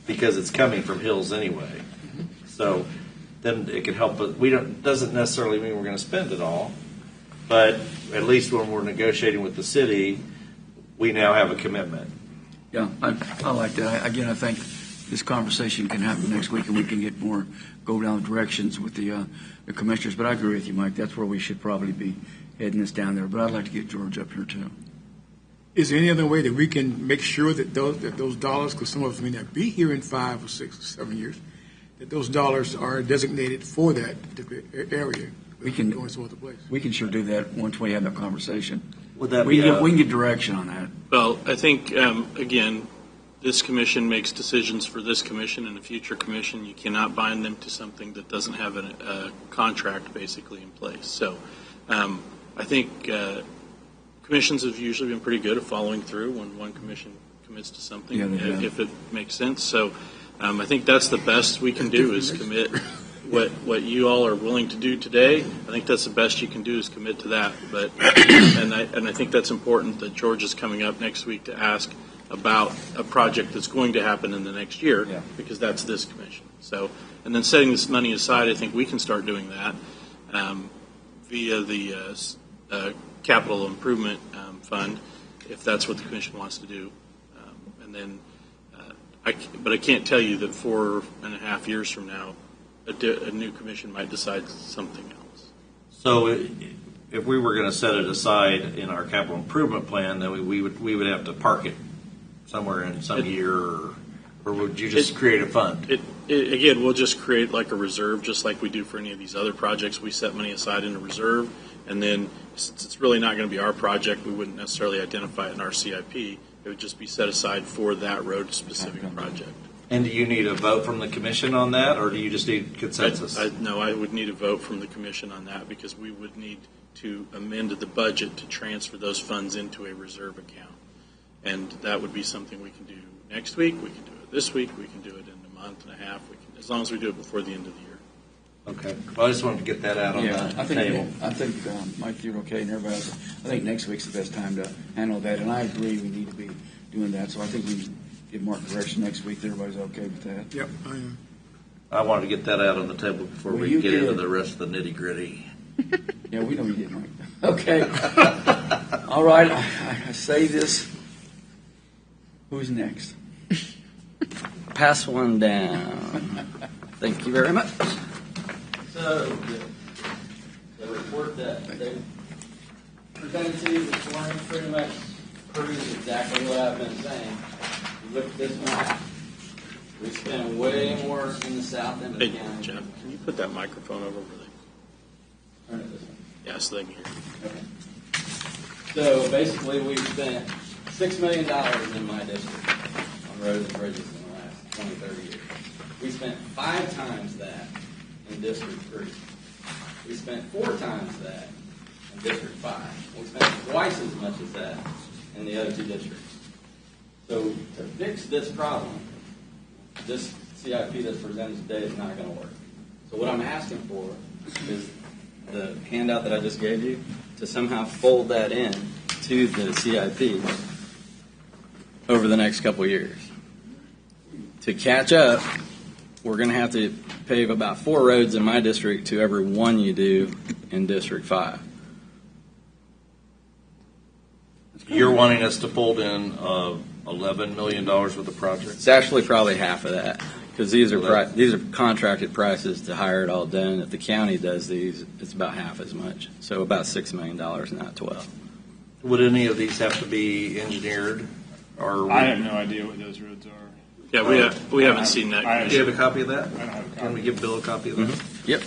because it's coming from Hills anyway, so then it can help. But doesn't necessarily mean we're going to spend it all. But at least when we're negotiating with the city, we now have a commitment. Yeah, I like that. Again, I think this conversation can happen next week, and we can go down directions with the commissioners. But I agree with you, Mike. That's where we should probably be heading this down there. But I'd like to get George up here too. Is there any other way that we can make sure that those dollars, because some of us may not be here in 5 or 6 or 7 years, that those dollars are designated for that particular area? We can go some other place. We can sure do that once we have that conversation. Would that we be can get direction on that. Well, I think, again, this commission makes decisions for this commission and a future commission. You cannot bind them to something that doesn't have a contract basically in place. So I think commissions have usually been pretty good at following through when one commission commits to something, if it makes sense. So I think that's the best we can do is commit. What you all are willing to do today, I think that's the best you can do is commit to that. But and I think that's important that George is coming up next week to ask about a project that's going to happen in the next year, because that's this commission. So, and then setting this money aside, I think we can start doing that via the capital improvement fund, if that's what the commission wants to do. And then, but I can't tell you that 4.5 years from now, a new commission might decide something else. So if we were going to set it aside in our capital improvement plan, then we would have to park it somewhere in some year, or would you just create a fund? Again, we'll just create like a reserve, just like we do for any of these other projects. We set money aside in a reserve, and then since it's really not going to be our project, we wouldn't necessarily identify it in our CIP. It would just be set aside for that road-specific project. And do you need a vote from the commission on that, or do you just need consensus? No, I would need a vote from the commission on that, because we would need to amend the budget to transfer those funds into a reserve account. And that would be something we can do next week, we can do it this week, we can do it in a month and a half, as long as we do it before the end of the year. Okay. Well, I just wanted to get that out on the table. I think Mike, you're okay, and everybody else. I think next week's the best time to handle that, and I agree we need to be doing that. So I think we give Mark direction next week. Everybody's okay with that. Yep, I am. I wanted to get that out on the table before we get into the rest of the nitty gritty. Yeah, we know you did, Mike. Okay. All right. I say this. Who's next? Pass one down. Thank you very much. So, the report that they presented to you this morning pretty much proves exactly what I've been saying. You look at this map. We spend way more in the south end of the Hey, county. Jeff, can you put that microphone over there? Turn it this way. Yeah, so they can hear. Okay. So basically, we've spent $6 million in my district on roads and bridges in the last 20, 30 years. We spent 5 times that in District 3. We spent 4 times that in District 5. We spent twice as much as that in the other 2 districts. So to fix this problem, this CIP that's presented today is not going to work. So what I'm asking for is the handout that I just gave you to somehow fold that in to the CIP over the next couple of years. to catch up, we're going to have to pave about 4 roads in my district to every one you do in District 5. You're wanting us to fold in $11 million worth of projects? It's actually probably half of that, because these are contracted prices to hire it all done. If the county does these, it's about half as much. So about $6 million, not 12. Would any of these have to be engineered? Or I have no idea what those roads are. Yeah, we haven't seen that. Do you have a copy of that? I don't have a copy. Can we give Bill a copy of that? Mm-hmm. Yep.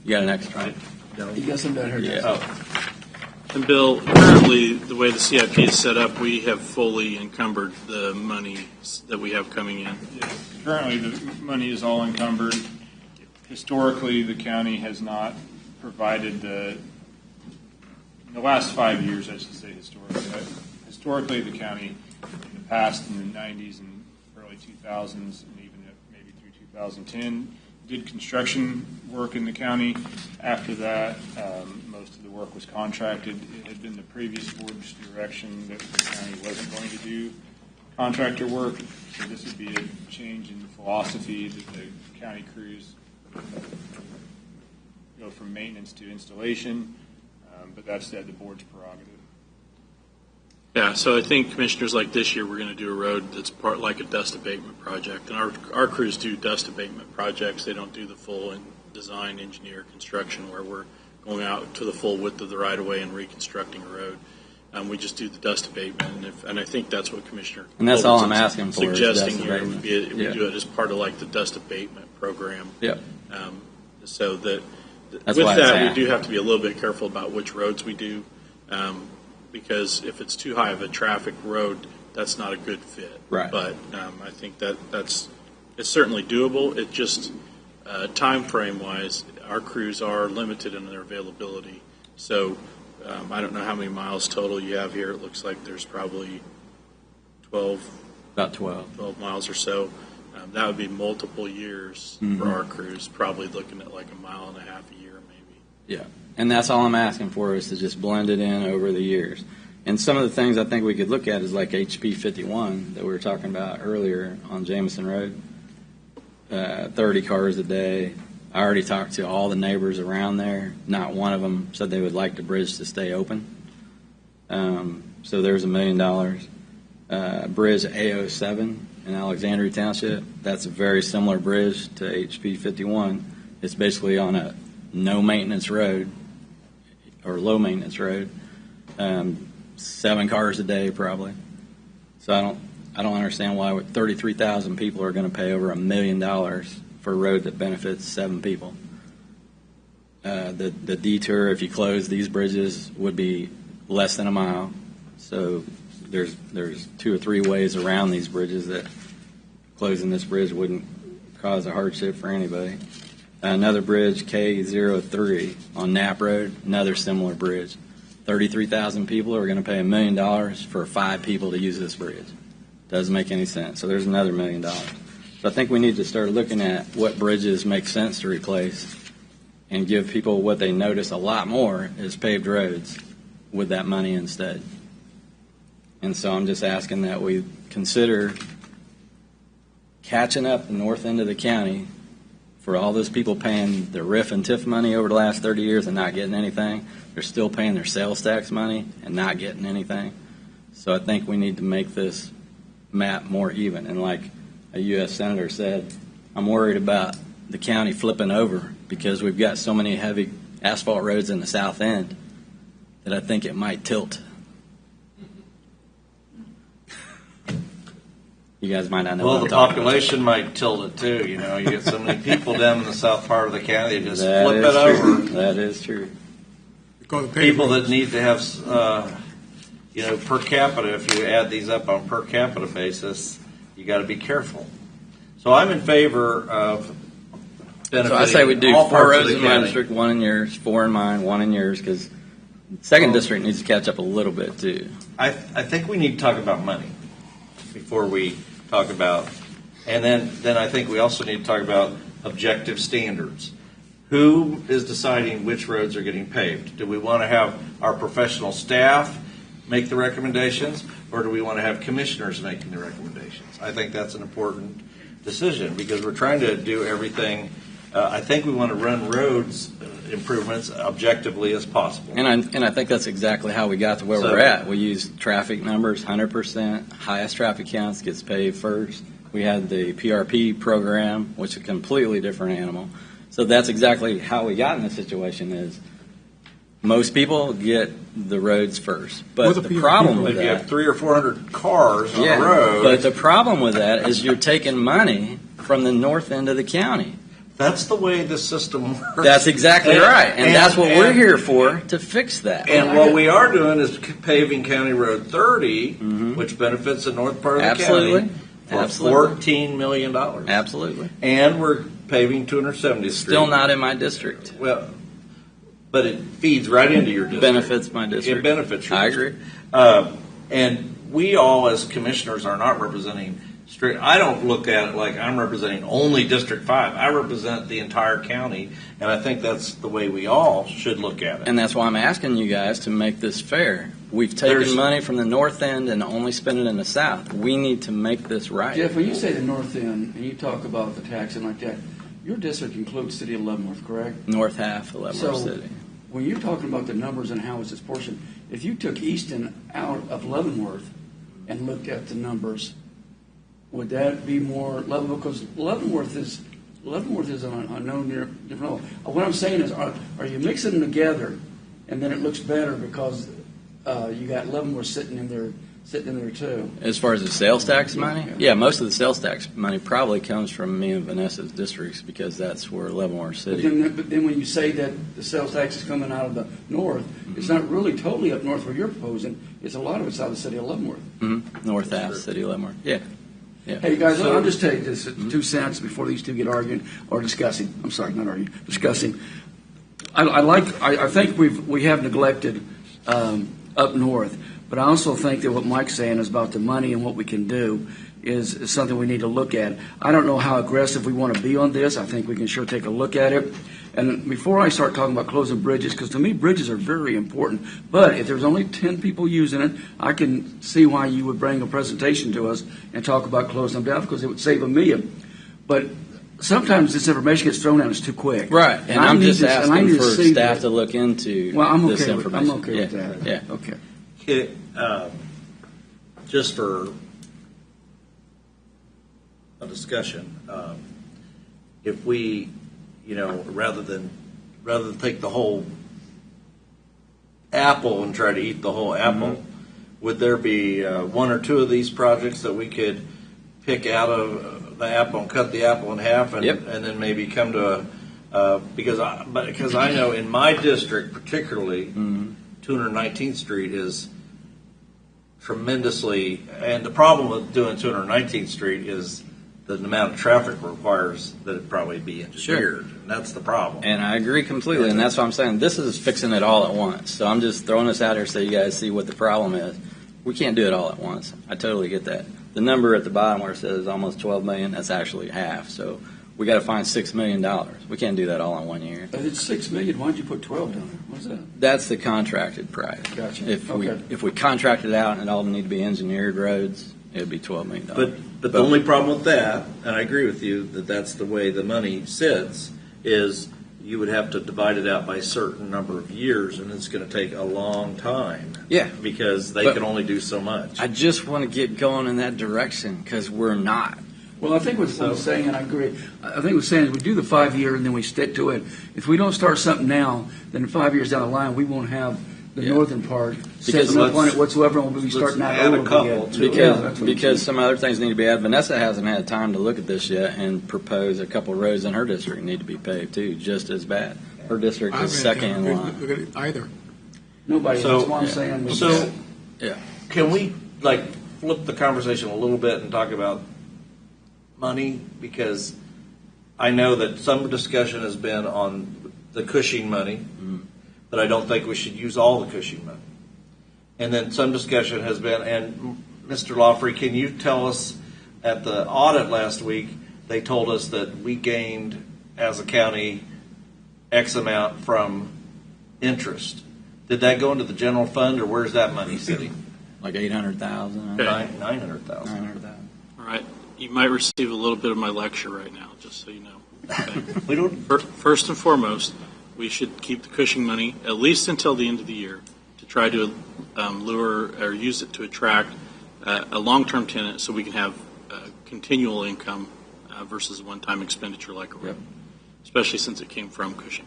You got an extra, right? You got some down here. Yeah. Oh, And Bill, currently, the way the CIP is set up, we have fully encumbered the money that we have coming in. Yes. Currently, the money is all encumbered. Historically, the county has not provided in the last 5 years, I should say historically, the county in the past, in the 90s and early 2000s, and even maybe through 2010, did construction work in the county. After that, most of the work was contracted. It had been the previous board's direction that the county wasn't going to do contractor work, so this would be a change in philosophy that the county crews go from maintenance to installation, but that's the board's prerogative. Yeah, so I think, commissioners, like this year, we're going to do a road that's part like a dust abatement project. And our crews do dust abatement projects. They don't do the full design, engineer, construction, where we're going out to the full width of the right-of-way and reconstructing a road. We just do the dust abatement, and I think that's what Commissioner And that's all I'm Culbertson's asking for. suggesting is dust here abatement. would be we Yeah. do it as part of like the dust abatement program. Yep. So that That's with why it's that, we half. do have to be a little bit careful about which roads we do, because if it's too high of a traffic road, that's not a good fit. Right. But I think it's certainly doable. It just time frame wise, our crews are limited in their availability. So I don't know how many miles total you have here. It looks like there's probably 12 miles or so. That would be multiple years for our crews, probably looking at like a mile and a half a year maybe. Yeah, and that's all I'm asking for is to just blend it in over the years. And some of the things I think we could look at is like HP 51 that we were talking about earlier on Jameson Road. 30 cars a day. I already talked to all the neighbors around there. Not one of them said they would like the bridge to stay open. So there's $1 million. Bridge A07 in Alexandria Township. That's a very similar bridge to HP 51. It's basically on a no maintenance road or low maintenance road. 7 cars a day probably. So I don't understand why 33,000 people are going to pay over $1 million for a road that benefits 7 people. The detour, if you close these bridges, would be less than a mile. So there's 2 or 3 ways around these bridges that closing this bridge wouldn't cause a hardship for anybody. Another bridge, K03 on Knapp Road, another similar bridge. 33,000 people are going to pay $1 million for 5 people to use this bridge. Doesn't make any sense. So there's another $1 million. So I think we need to start looking at what bridges make sense to replace and give people what they notice a lot more is paved roads with that money instead. And so I'm just asking that we consider catching up the north end of the county for all those people paying the RIF and TIF money over the last 30 years and not getting anything. They're still paying their sales tax money and not getting anything. So I think we need to make this map more even. And like a U.S. Senator said, I'm worried about the county flipping over because we've got so many heavy asphalt roads in the south end that I think it might tilt. You guys might not know. Well, what I'm the talking population might tilt it too. You know, you get so many people down in the south part of the county, they just That flip is it true. over. That is true. Because of People that need to have, per capita, if you add these up on per capita basis, you got to be careful. So I'm in favor of benefiting So I say we do all 4 parts of roads the in my county. district, 1 in yours, 4 in mine, 1 in yours, because second district needs to catch up a little bit too. I think we need to talk about money before we talk about, and then I think we also need to talk about objective standards. Who is deciding which roads are getting paved? Do we want to have our professional staff make the recommendations, or do we want to have commissioners making the recommendations? I think that's an important decision because we're trying to do everything. I think we want to run roads improvements objectively as possible. And I think that's exactly how we got to where we're at. We used traffic numbers, 100%. Highest traffic counts gets paid first. We had the PRP program, which is a completely different animal. So that's exactly how we got in this situation is most people get the roads first. But the problem with that, if you have 300 or 400 cars on a road. But the problem with that is you're taking money from the north end of the county. That's the way the system works. That's exactly right. And that's what we're here for, to fix that. And what we are doing is paving County Road 30, which benefits the north part of the county, for $14 million. Absolutely. And we're paving 270th Street. Still not in my district. Well, but it feeds right into your district. Benefits my district. It benefits your district. I agree. And we all, as commissioners, are not representing straight. I don't look at it like I'm representing only District 5. I represent the entire county, and I think that's the way we all should look at it. And that's why I'm asking you guys to make this fair. We've taken money from the north end and only spent it in the south. We need to make this right. Jeff, when you say the north end and you talk about the taxing like that, your district includes City of Leavenworth, correct? North half of Leavenworth City. When you're talking about the numbers and how it's this portion, if you took Easton out of Leavenworth and looked at the numbers, would that be more level? Because Leavenworth is on a no near different level. What I'm saying is, are you mixing them together, and then it looks better because you got Leavenworth sitting in there too? As far as the sales tax money, yeah, most of the sales tax money probably comes from me and Vanessa's districts because that's where Leavenworth City. But then when you say that the sales tax is coming out of the north, it's not really totally up north where you're proposing. It's a lot of it's out of the City of Leavenworth. North half City of Leavenworth. Yeah. Hey guys, I'll just take this 2 cents before these two get arguing or discussing. I'm sorry, not arguing, discussing. I think we have neglected up north, but I also think that what Mike's saying is about the money and what we can do is something we need to look at. I don't know how aggressive we want to be on this. I think we can sure take a look at it. And before I start talking about closing bridges, because to me bridges are very important, but if there's only 10 people using it, I can see why you would bring a presentation to us and talk about closing them down because it would save $1 million. But sometimes this information gets thrown out, it's too quick. Right, and I'm just asking for staff to look into this information. I'm okay with that. Yeah. Okay. Just for a discussion, if we, rather than take the whole apple and try to eat the whole apple, would there be 1 or 2 of these projects that we could pick out of the apple and cut the apple in half and then maybe come to because I know in my district particularly 219th Street is tremendously, and the problem with doing 219th Street is the amount of traffic requires that it probably be engineered. And that's the problem. And I agree completely, and that's what I'm saying. This is fixing it all at once. So I'm just throwing this out here so you guys see what the problem is. We can't do it all at once. I totally get that. The number at the bottom where it says almost $12 million, that's actually half. So we got to find $6 million. We can't do that all in 1 year. If it's $6 million, why'd you put 12 down there? What's that? That's the contracted price. Gotcha. If we contract it out and it all need to be engineered roads, it would be $12 million. But the only problem with that, and I agree with you that that's the way the money sits, is you would have to divide it out by a certain number of years, and it's going to take a long time. Yeah. Because they can only do so much. I just want to get going in that direction because we're not. Well, I think what I'm saying, and I agree, I think what's saying is we do the 5-year and then we stick to it. If we don't start something now, then 5 years down the line, we won't have the northern part set up on it whatsoever, and we'll be starting out over again. Because some other things need to be added. Vanessa hasn't had time to look at this yet and propose a couple of roads in her district need to be paved too, just as bad. Her district is second in line. Look at it either. Nobody. That's what I'm saying. So, can we flip the conversation a little bit and talk about money? Because I know that some discussion has been on the Cushing money, but I don't think we should use all the Cushing money. And then some discussion has been, and Mr. Lawfrey, can you tell us, at the audit last week, they told us that we gained, as a county, X amount from interest. Did that go into the general fund, or where's that money sitting? Like $800,000. $900,000. $900,000. All right. You might receive a little bit of my lecture right now, just so you know. Okay? We don't. First and foremost, we should keep the Cushing money at least until the end of the year to try to lure or use it to attract a long-term tenant so we can have continual income versus a one-time expenditure like a road, especially since it came from Cushing.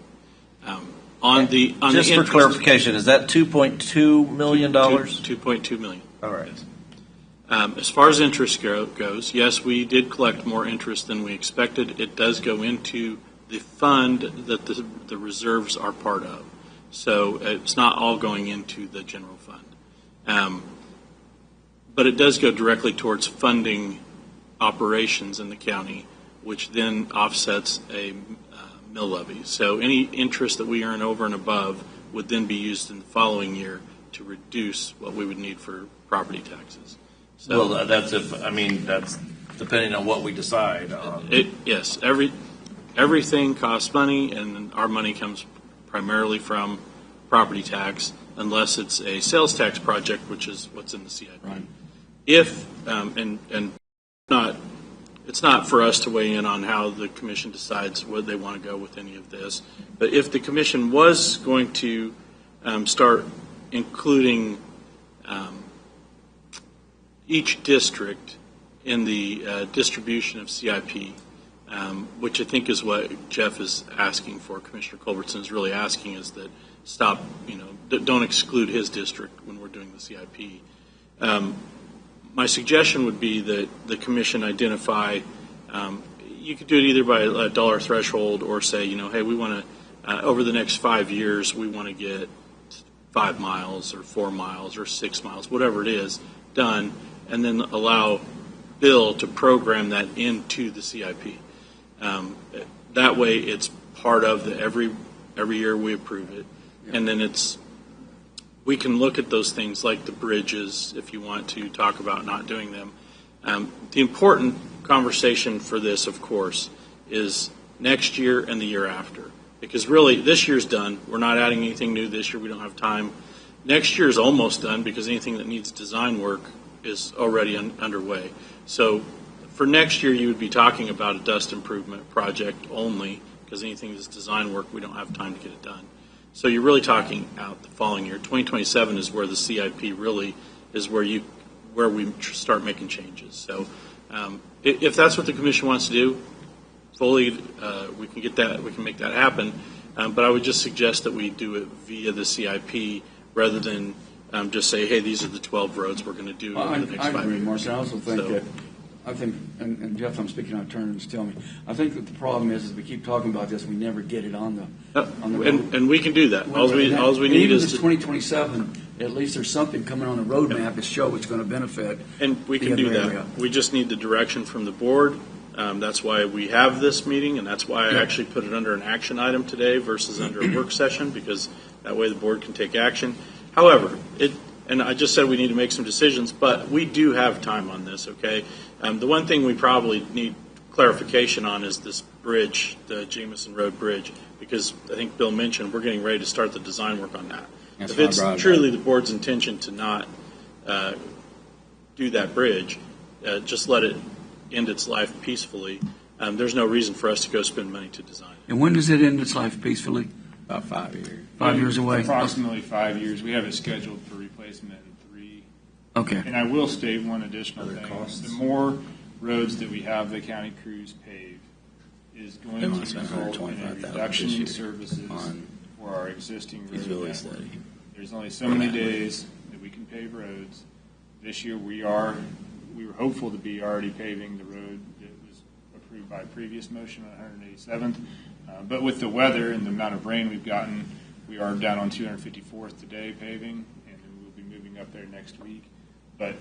Just for clarification, is that $2.2 million? $2.2 million. All right. Yes. As far as interest goes, yes, we did collect more interest than we expected. It does go into the fund that the reserves are part of. So it's not all going into the general fund. But it does go directly towards funding operations in the county, which then offsets a mill levy. So any interest that we earn over and above would then be used in the following year to reduce what we would need for property taxes. So Well, that's that's depending on what we decide on. yes, everything costs money, and our money comes primarily from property tax, unless it's a sales tax project, which is what's in the CIP. Right. If and it's not for us to weigh in on how the commission decides whether they want to go with any of this. But if the commission was going to start including each district in the distribution of CIP, which I think is what Jeff is asking for, Commissioner Culbertson is really asking, is that don't exclude his district when we're doing the CIP. My suggestion would be that the commission identify, you could do it either by a dollar threshold or say, hey, we want to, over the next 5 years, we want to get 5 miles or 4 miles or 6 miles, whatever it is, done, and then allow Bill to program that into the CIP. That way it's part of every year we approve it. And then we can look at those things like the bridges if you want to talk about not doing them. The important conversation for this, of course, is next year and the year after. Because really, this year's done. We're not adding anything new this year. We don't have time. Next year is almost done because anything that needs design work is already underway. So for next year, you would be talking about a dust improvement project only because anything that's design work, we don't have time to get it done. So you're really talking out the following year. 2027 is where the CIP really is where we start making changes. So if that's what the commission wants to do, fully we can get that. We can make that happen. But I would just suggest that we do it via the CIP rather than just say, hey, these are the 12 roads we're going to do over the next 5 years. I agree, Mark. I also think and Jeff, I'm speaking out of turn, just tell me. I think that the problem is we keep talking about this, we never get it on the road. And we can do that. All we need even is this 2027. At least there's something coming on the roadmap to show it's going to benefit. And we can do that. Area. We just need the direction from the board. That's why we have this meeting, and that's why I actually put it under an action item today versus under a work session, because that way the board can take action. However, and I just said we need to make some decisions, but we do have time on this, okay? The one thing we probably need clarification on is this bridge, the Jameson Road Bridge, because I think Bill mentioned we're getting ready to start the design work on that. If it's truly the board's intention to not do that bridge, just let it end its life peacefully. There's no reason for us to go spend money to design it. And when does it end its life peacefully? About 5 years. 5 years away? Approximately 5 years. We have it scheduled for replacement in 3. Okay. And I will state one additional thing. The more roads that we have the county crews pave is going to result in a reduction in services for our existing road network. There's only so many days that we can pave roads. This year we were hopeful to be already paving the road that was approved by a previous motion on 187th. But with the weather and the amount of rain we've gotten, we are down on 254th today paving, and then we'll be moving up there next week. But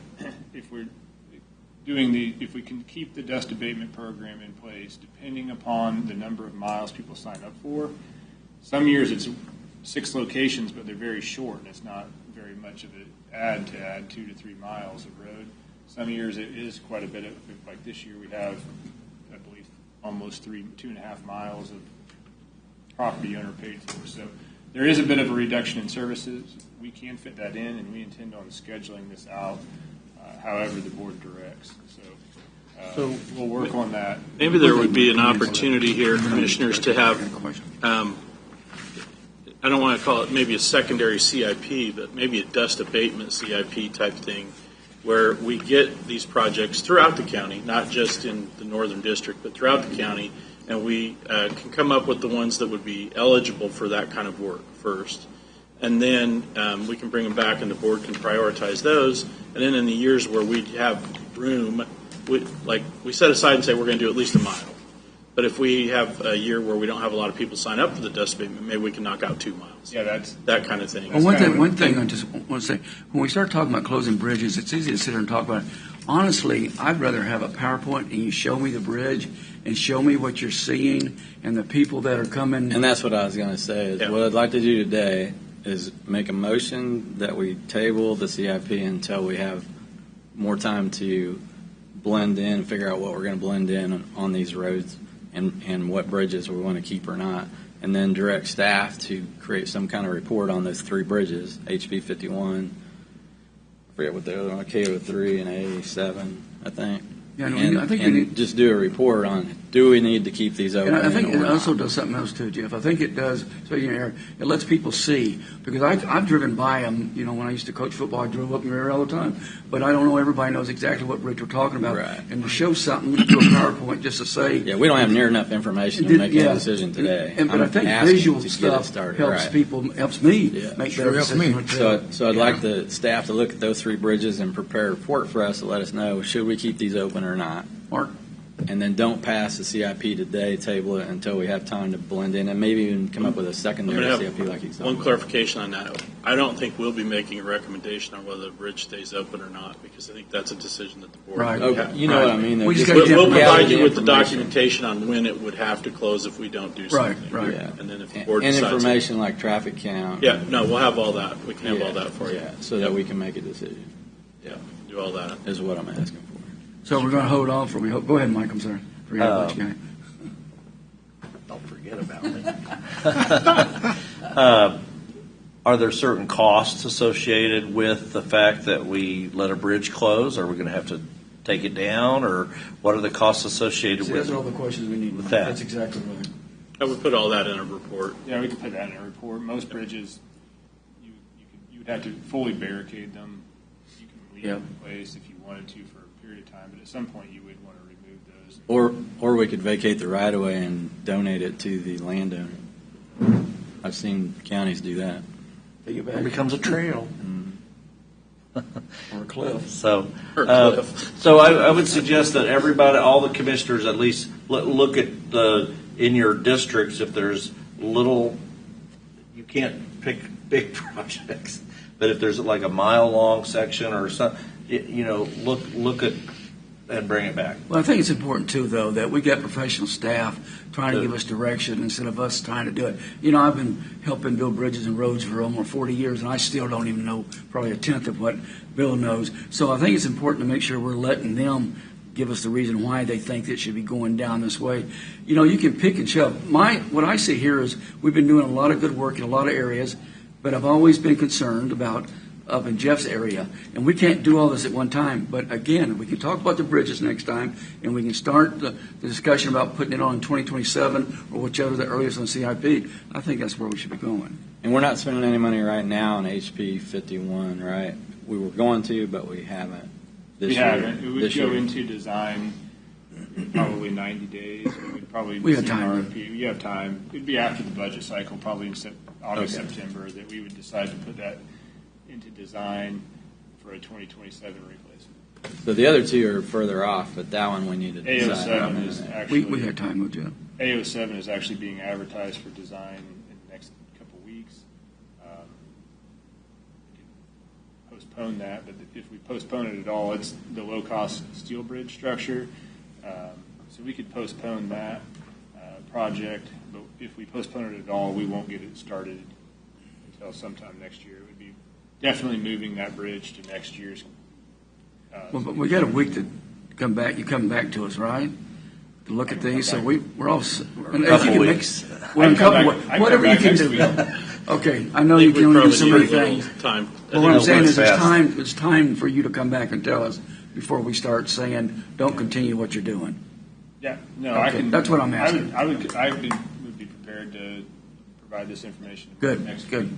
if we can keep the dust abatement program in place, depending upon the number of miles people sign up for, some years it's 6 locations, but they're very short, and it's not very much of an add 2 to 3 miles of road. Some years it is quite a bit of, like this year we have, I believe, almost 2.5 miles of property owner paid for. So there is a bit of a reduction in services. We can fit that in, and we intend on scheduling this out however the board directs. So So we'll work on that. Maybe there would be an opportunity here, commissioners, to have, I don't want to call it maybe a secondary CIP, but maybe a dust abatement CIP type thing, where we get these projects throughout the county, not just in the northern district, but throughout the county, and we can come up with the ones that would be eligible for that kind of work first. And then we can bring them back and the board can prioritize those. And then in the years where we have room, we set aside and say we're going to do at least a mile. But if we have a year where we don't have a lot of people sign up for the dust abatement, maybe we can knock out 2 miles. Yeah, that's that kind of thing. Well, one thing I just want to say, when we start talking about closing bridges, it's easy to sit here and talk about it. Honestly, I'd rather have a PowerPoint and you show me the bridge and show me what you're seeing and the people that are coming. And that's what I was going to say. Is what I'd like to do today is make a motion that we table the CIP until we have more time to blend in and figure out what we're going to blend in on these roads and what bridges we want to keep or not, and then direct staff to create some kind of report on those 3 bridges, HB 51, I forget what the other one, KO3 and A7, I think. Yeah, no, and I think and just do a report on, do we need to keep these open? And I think or it not? also does something else too, Jeff. I think it does, so it lets people see. Because I've driven by them, when I used to coach football, I drove up in the area all the time. But I don't know everybody knows exactly what bridge we're talking about. Right. And to show something to a PowerPoint just to say. Yeah, we don't have near enough information to make a decision today. But I think visual stuff helps people, helps me make better decisions. So I'd like the staff to look at those 3 bridges and prepare a report for us to let us know, should we keep these open or not? Mark? And then don't pass the CIP today, table it until we have time to blend in, and maybe even come up with a secondary CIP like you said. One clarification on that. I don't think we'll be making a recommendation on whether the bridge stays open or not, because I think that's a decision that the board will have. You know what I mean? We'll provide you with the documentation on when it would have to close if we don't do something. Right. Yeah. And then if the board and decides. information like traffic count. Yeah, no, we'll have all that. We can have all that for you. Yeah, so that we can make a decision. Yeah, do all that. Is what I'm asking for. So we're going to hold off. Go ahead, Mike. I'm sorry. Forget about you guys. Don't forget about me. Are there certain costs associated with the fact that we let a bridge close? Are we going to have to take it down, or what are the costs associated with Those are all the questions we need. with that? That's exactly right. I would put all that in a report. Yeah, we can put that in a report. Most bridges, you would have to fully barricade them. You can leave them in place if you wanted to for a period of time, but at some point you would want to remove those. Or we could vacate the right of way and donate it to the landowner. I've seen counties do that. It becomes a trail. Or a cliff. So I would suggest that everybody, all the commissioners, at least look at in your districts, if there's little, you can't pick big projects, but if there's like a mile-long section or something, look at and bring it back. Well, I think it's important, too, though, that we get professional staff trying to give us direction instead of us trying to do it. I've been helping build bridges and roads for almost 40 years, and I still don't even know probably a tenth of what Bill knows. So I think it's important to make sure we're letting them give us the reason why they think it should be going down this way. You can pick and shove. What I see here is we've been doing a lot of good work in a lot of areas, but I've always been concerned about up in Jeff's area, and we can't do all this at one time. But again, we can talk about the bridges next time, and we can start the discussion about putting it on 2027 or whichever the earliest on CIP. I think that's where we should be going. And we're not spending any money right now on HP 51, right? We were going to, but we haven't. We haven't. It would go into design probably 90 days. We have time. RFP. We have time. It'd be after the budget cycle, probably in August, September, that we would decide to put that into design for a 2027 replacement. So the other 2 are further off, but that one we need to decide. A07 is actually. We had time with Jeff. A07 is actually being advertised for design in the next couple of weeks. We could postpone that, but if we postpone it at all, it's the low-cost steel bridge structure. So we could postpone that project, but if we postpone it at all, we won't get it started until sometime next year. It would be definitely moving that bridge to next year's. Well, but we got a week to come back. You come back to us, right? To look at things. So we're all. A couple weeks. Whatever you can do. Okay, I know you can only do so many things. Time. But what I'm saying is, it's time for you to come back and tell us before we start saying, don't continue what you're doing. Yeah, no, Okay, I can. that's what I'm asking. would be prepared to provide this information. Good, next good. week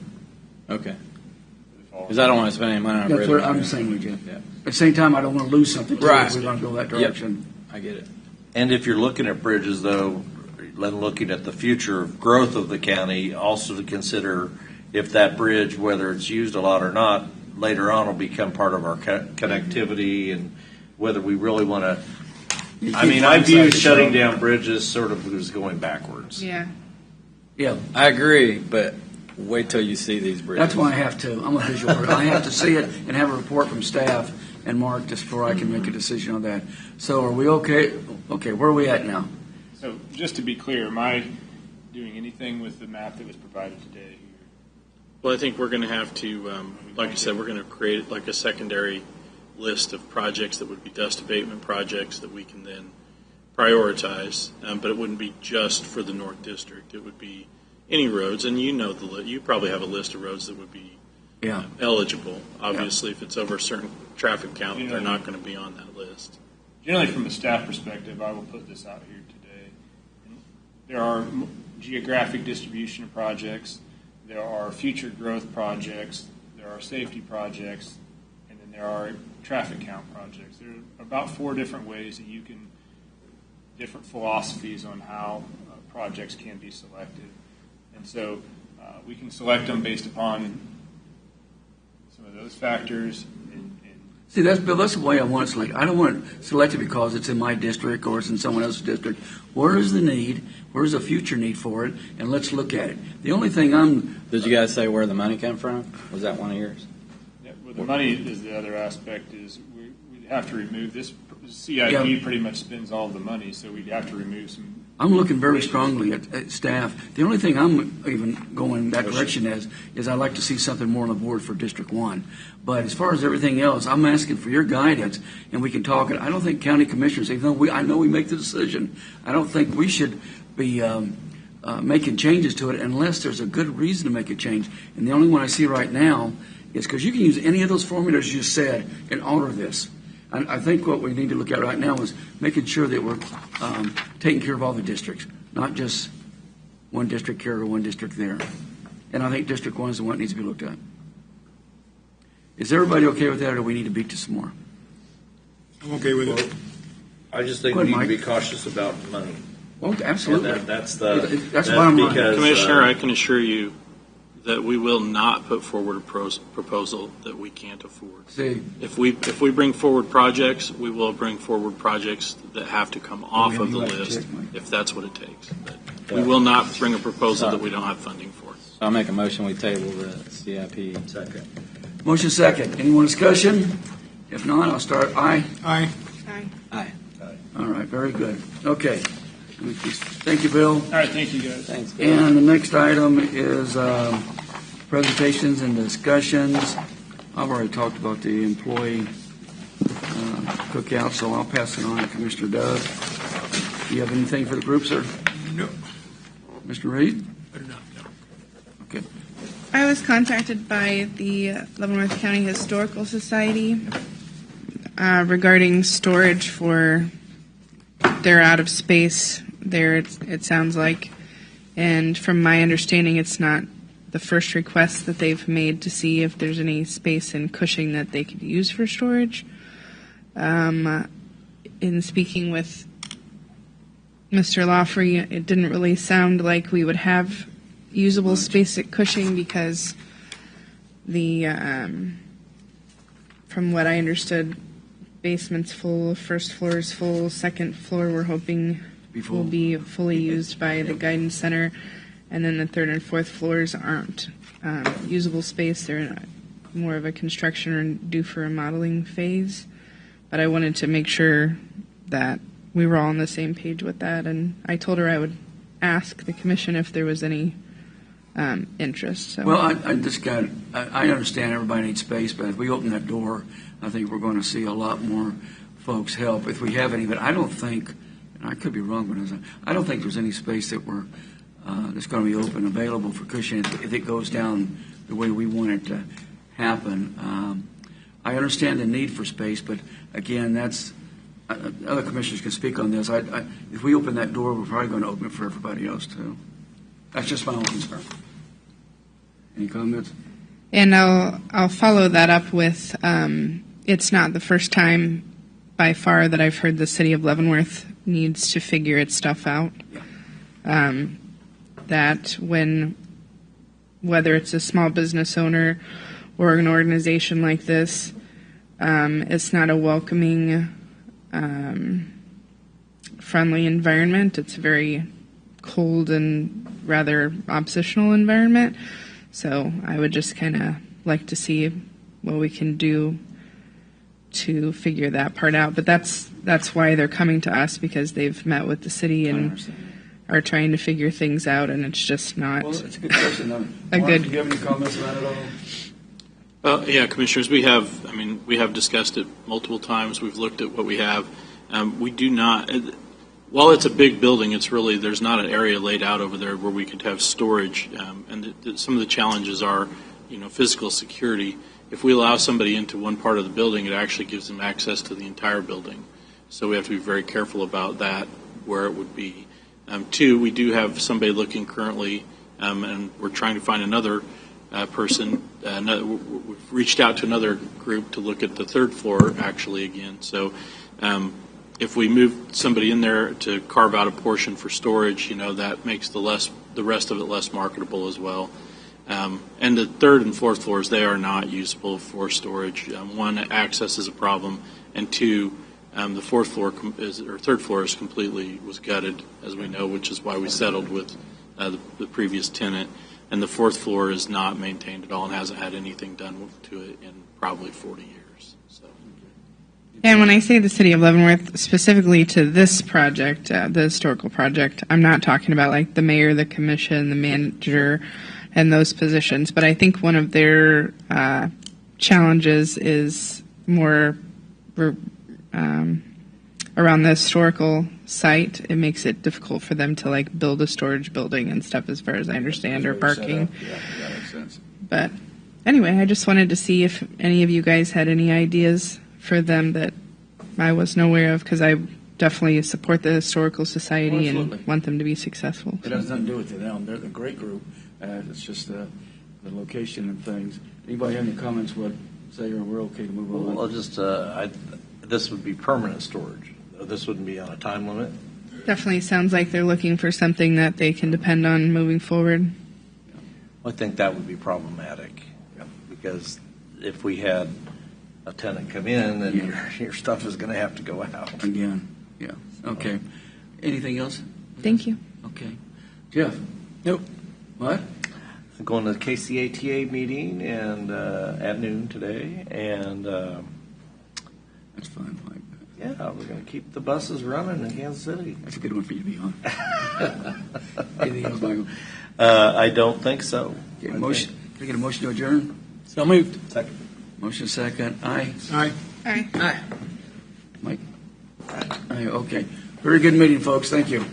Okay. for the fall. Because I don't want to spend any money on a That's bridge. what I'm saying with you. Yeah. At the same time, I don't want to lose something too, Right. if we're going to go that Yep. direction. I get it. And if you're looking at bridges, though, then looking at the future growth of the county, also to consider if that bridge, whether it's used a lot or not, later on will become part of our connectivity, and whether we really want to. I mean, I view shutting down bridges sort of as going backwards. Yeah. Yeah, I agree, but wait till you see these bridges. that's why I have to. I'm a visual person. I have to see it and have a report from staff and Mark just before I can make a decision on that. So are we okay? Okay, where are we at now? So just to be clear, am I doing anything with the map that was provided today here? Well, I think we're going to have to, like I said, we're going to create like a secondary list of projects that would be dust abatement projects that we can then prioritize, but it wouldn't be just for the North District. It would be any roads, and you probably have a list of roads that would be Yeah. eligible. Obviously, if it's over a certain traffic count, You know- they're not going to be on that list. Generally, from a staff perspective, I will put this out here today. There are geographic distribution projects, there are future growth projects, there are safety projects, and then there are traffic count projects. There are about 4 different ways that you can, different philosophies on how projects can be selected. And so we can select them based upon some of those factors. See, that's Bill. That's the way I want to select. I don't want to select it because it's in my district or it's in someone else's district. Where is the need? Where is the future need for it? And let's look at it. The only thing Did you guys say where the money came from? Was that one of yours? Yeah, well, the money is the other aspect. Is we'd have to remove this. CIP pretty much spends all of the money, so we'd have to remove some. I'm looking very strongly at staff. The only thing I'm even going that direction is I'd like to see something more on the board for District 1. But as far as everything else, I'm asking for your guidance, and we can talk. I don't think county commissioners, even though I know we make the decision, I don't think we should be making changes to it unless there's a good reason to make a change. And the only one I see right now is because you can use any of those formulas you said and alter this. I think what we need to look at right now is making sure that we're taking care of all the districts, not just one district here or one district there. And I think District 1 is the one that needs to be looked at. Is everybody okay with that, or do we need to beat this some more? I'm okay with it. I just think Go we ahead, need to Mike. be cautious about money. Well, absolutely. And that's That's bottom line. because, Commissioner, I can assure you that we will not put forward a proposal that we can't afford. See, If we bring forward projects, we will bring forward projects that have to come off of the you have to list, check, Mike. if that's what it takes. But we will not bring a proposal that we don't have funding for. So I'll make a motion, we table the CIP. Second. motion second. Any more discussion? If not, I'll start. Aye. Aye. Aye. All right, very good. Okay. Thank you, Bill. All right, thank you, guys. Thanks, Bill. And the next item is presentations and discussions. I've already talked about the employee cookout, so I'll pass it on to Commissioner Doug. Do you have anything for the group, sir? No, Mr. Reed? I do not, no. Okay. I was contacted by the Leavenworth County Historical Society regarding storage for they're out of space there, it sounds like. And from my understanding, it's not the first request that they've made to see if there's any space in Cushing that they could use for storage. In speaking with Mr. Lawfrey, it didn't really sound like we would have usable space at Cushing because the, from what I understood, basement's full, first floor is full, second floor we're hoping will be fully used by the guidance center, and then the third and fourth floors aren't usable space. They're in more of a construction or due for a modeling phase. But I wanted to make sure that we were all on the same page with that, and I told her I would ask the commission if there was any interest. So. Well, I understand everybody needs space, but if we open that door, I think we're going to see a lot more folks help if we have any. But I don't think, and I could be wrong, but I don't think there's any space that that's going to be open available for Cushing if it goes down the way we want it to happen. I understand the need for space, but again, that's other commissioners can speak on this. If we open that door, we're probably going to open it for everybody else too. That's just my own concern. Any comments? And I'll follow that up with it's not the first time by far that I've heard the city of Leavenworth needs to figure its stuff out. That whether it's a small business owner or an organization like this, it's not a welcoming, friendly environment. It's a very cold and rather oppositional environment. So I would just kind of like to see what we can do to figure that part out. But that's why they're coming to us, because they've met with the city and are trying to figure things out, and it's just not. Well, it's a good question. A Mark, good. do you have any comments on that at all? Yeah, Commissioners, we have discussed it multiple times. We've looked at what we have. We do not, while it's a big building, there's not an area laid out over there where we could have storage. And some of the challenges are, physical security. If we allow somebody into one part of the building, it actually gives them access to the entire building. So we have to be very careful about that, where it would be. Two, we do have somebody looking currently, and we're trying to find another person. We've reached out to another group to look at the third floor actually again. So if we move somebody in there to carve out a portion for storage, that makes the rest of it less marketable as well. And the third and fourth floors, they are not usable for storage. One, access is a problem, and two, the third floor was gutted, as we know, which is why we settled with the previous tenant. And the fourth floor is not maintained at all and hasn't had anything done to it in probably 40 years. So. And when I say the city of Leavenworth, specifically to this project, the historical project, I'm not talking about like the mayor, the commission, the manager, and those positions. But I think one of their challenges is more around the historical site. It makes it difficult for them to like build a storage building and stuff, as far as I understand, or parking. Yeah, that makes sense. But anyway, I just wanted to see if any of you guys had any ideas for them that I wasn't aware of, because I definitely support the Historical Society and want them to be successful. It has nothing to do with them. They're a great group. It's just the location and things. Anybody have any comments? Say we're okay to move on? Well, this would be permanent storage. This wouldn't be on a time limit. Definitely sounds like they're looking for something that they can depend on moving forward. I think that would be problematic, because if we had a tenant come in, then your stuff is going to have to go out. Again, yeah. Okay. Anything else? Thank you. Okay. Jeff? Nope. What? I'm going to the KCATA meeting and at noon today, and That's fine, Mike. yeah, we're going to keep the buses running in Kansas City. That's a good one for you to be on. Anything else, Michael? I don't think so. Okay, motion. Can I get a motion to adjourn? So moved. Second. Motion second. Aye. Aye. Aye. Mike? Aye. Okay. Very good meeting, folks. Thank you.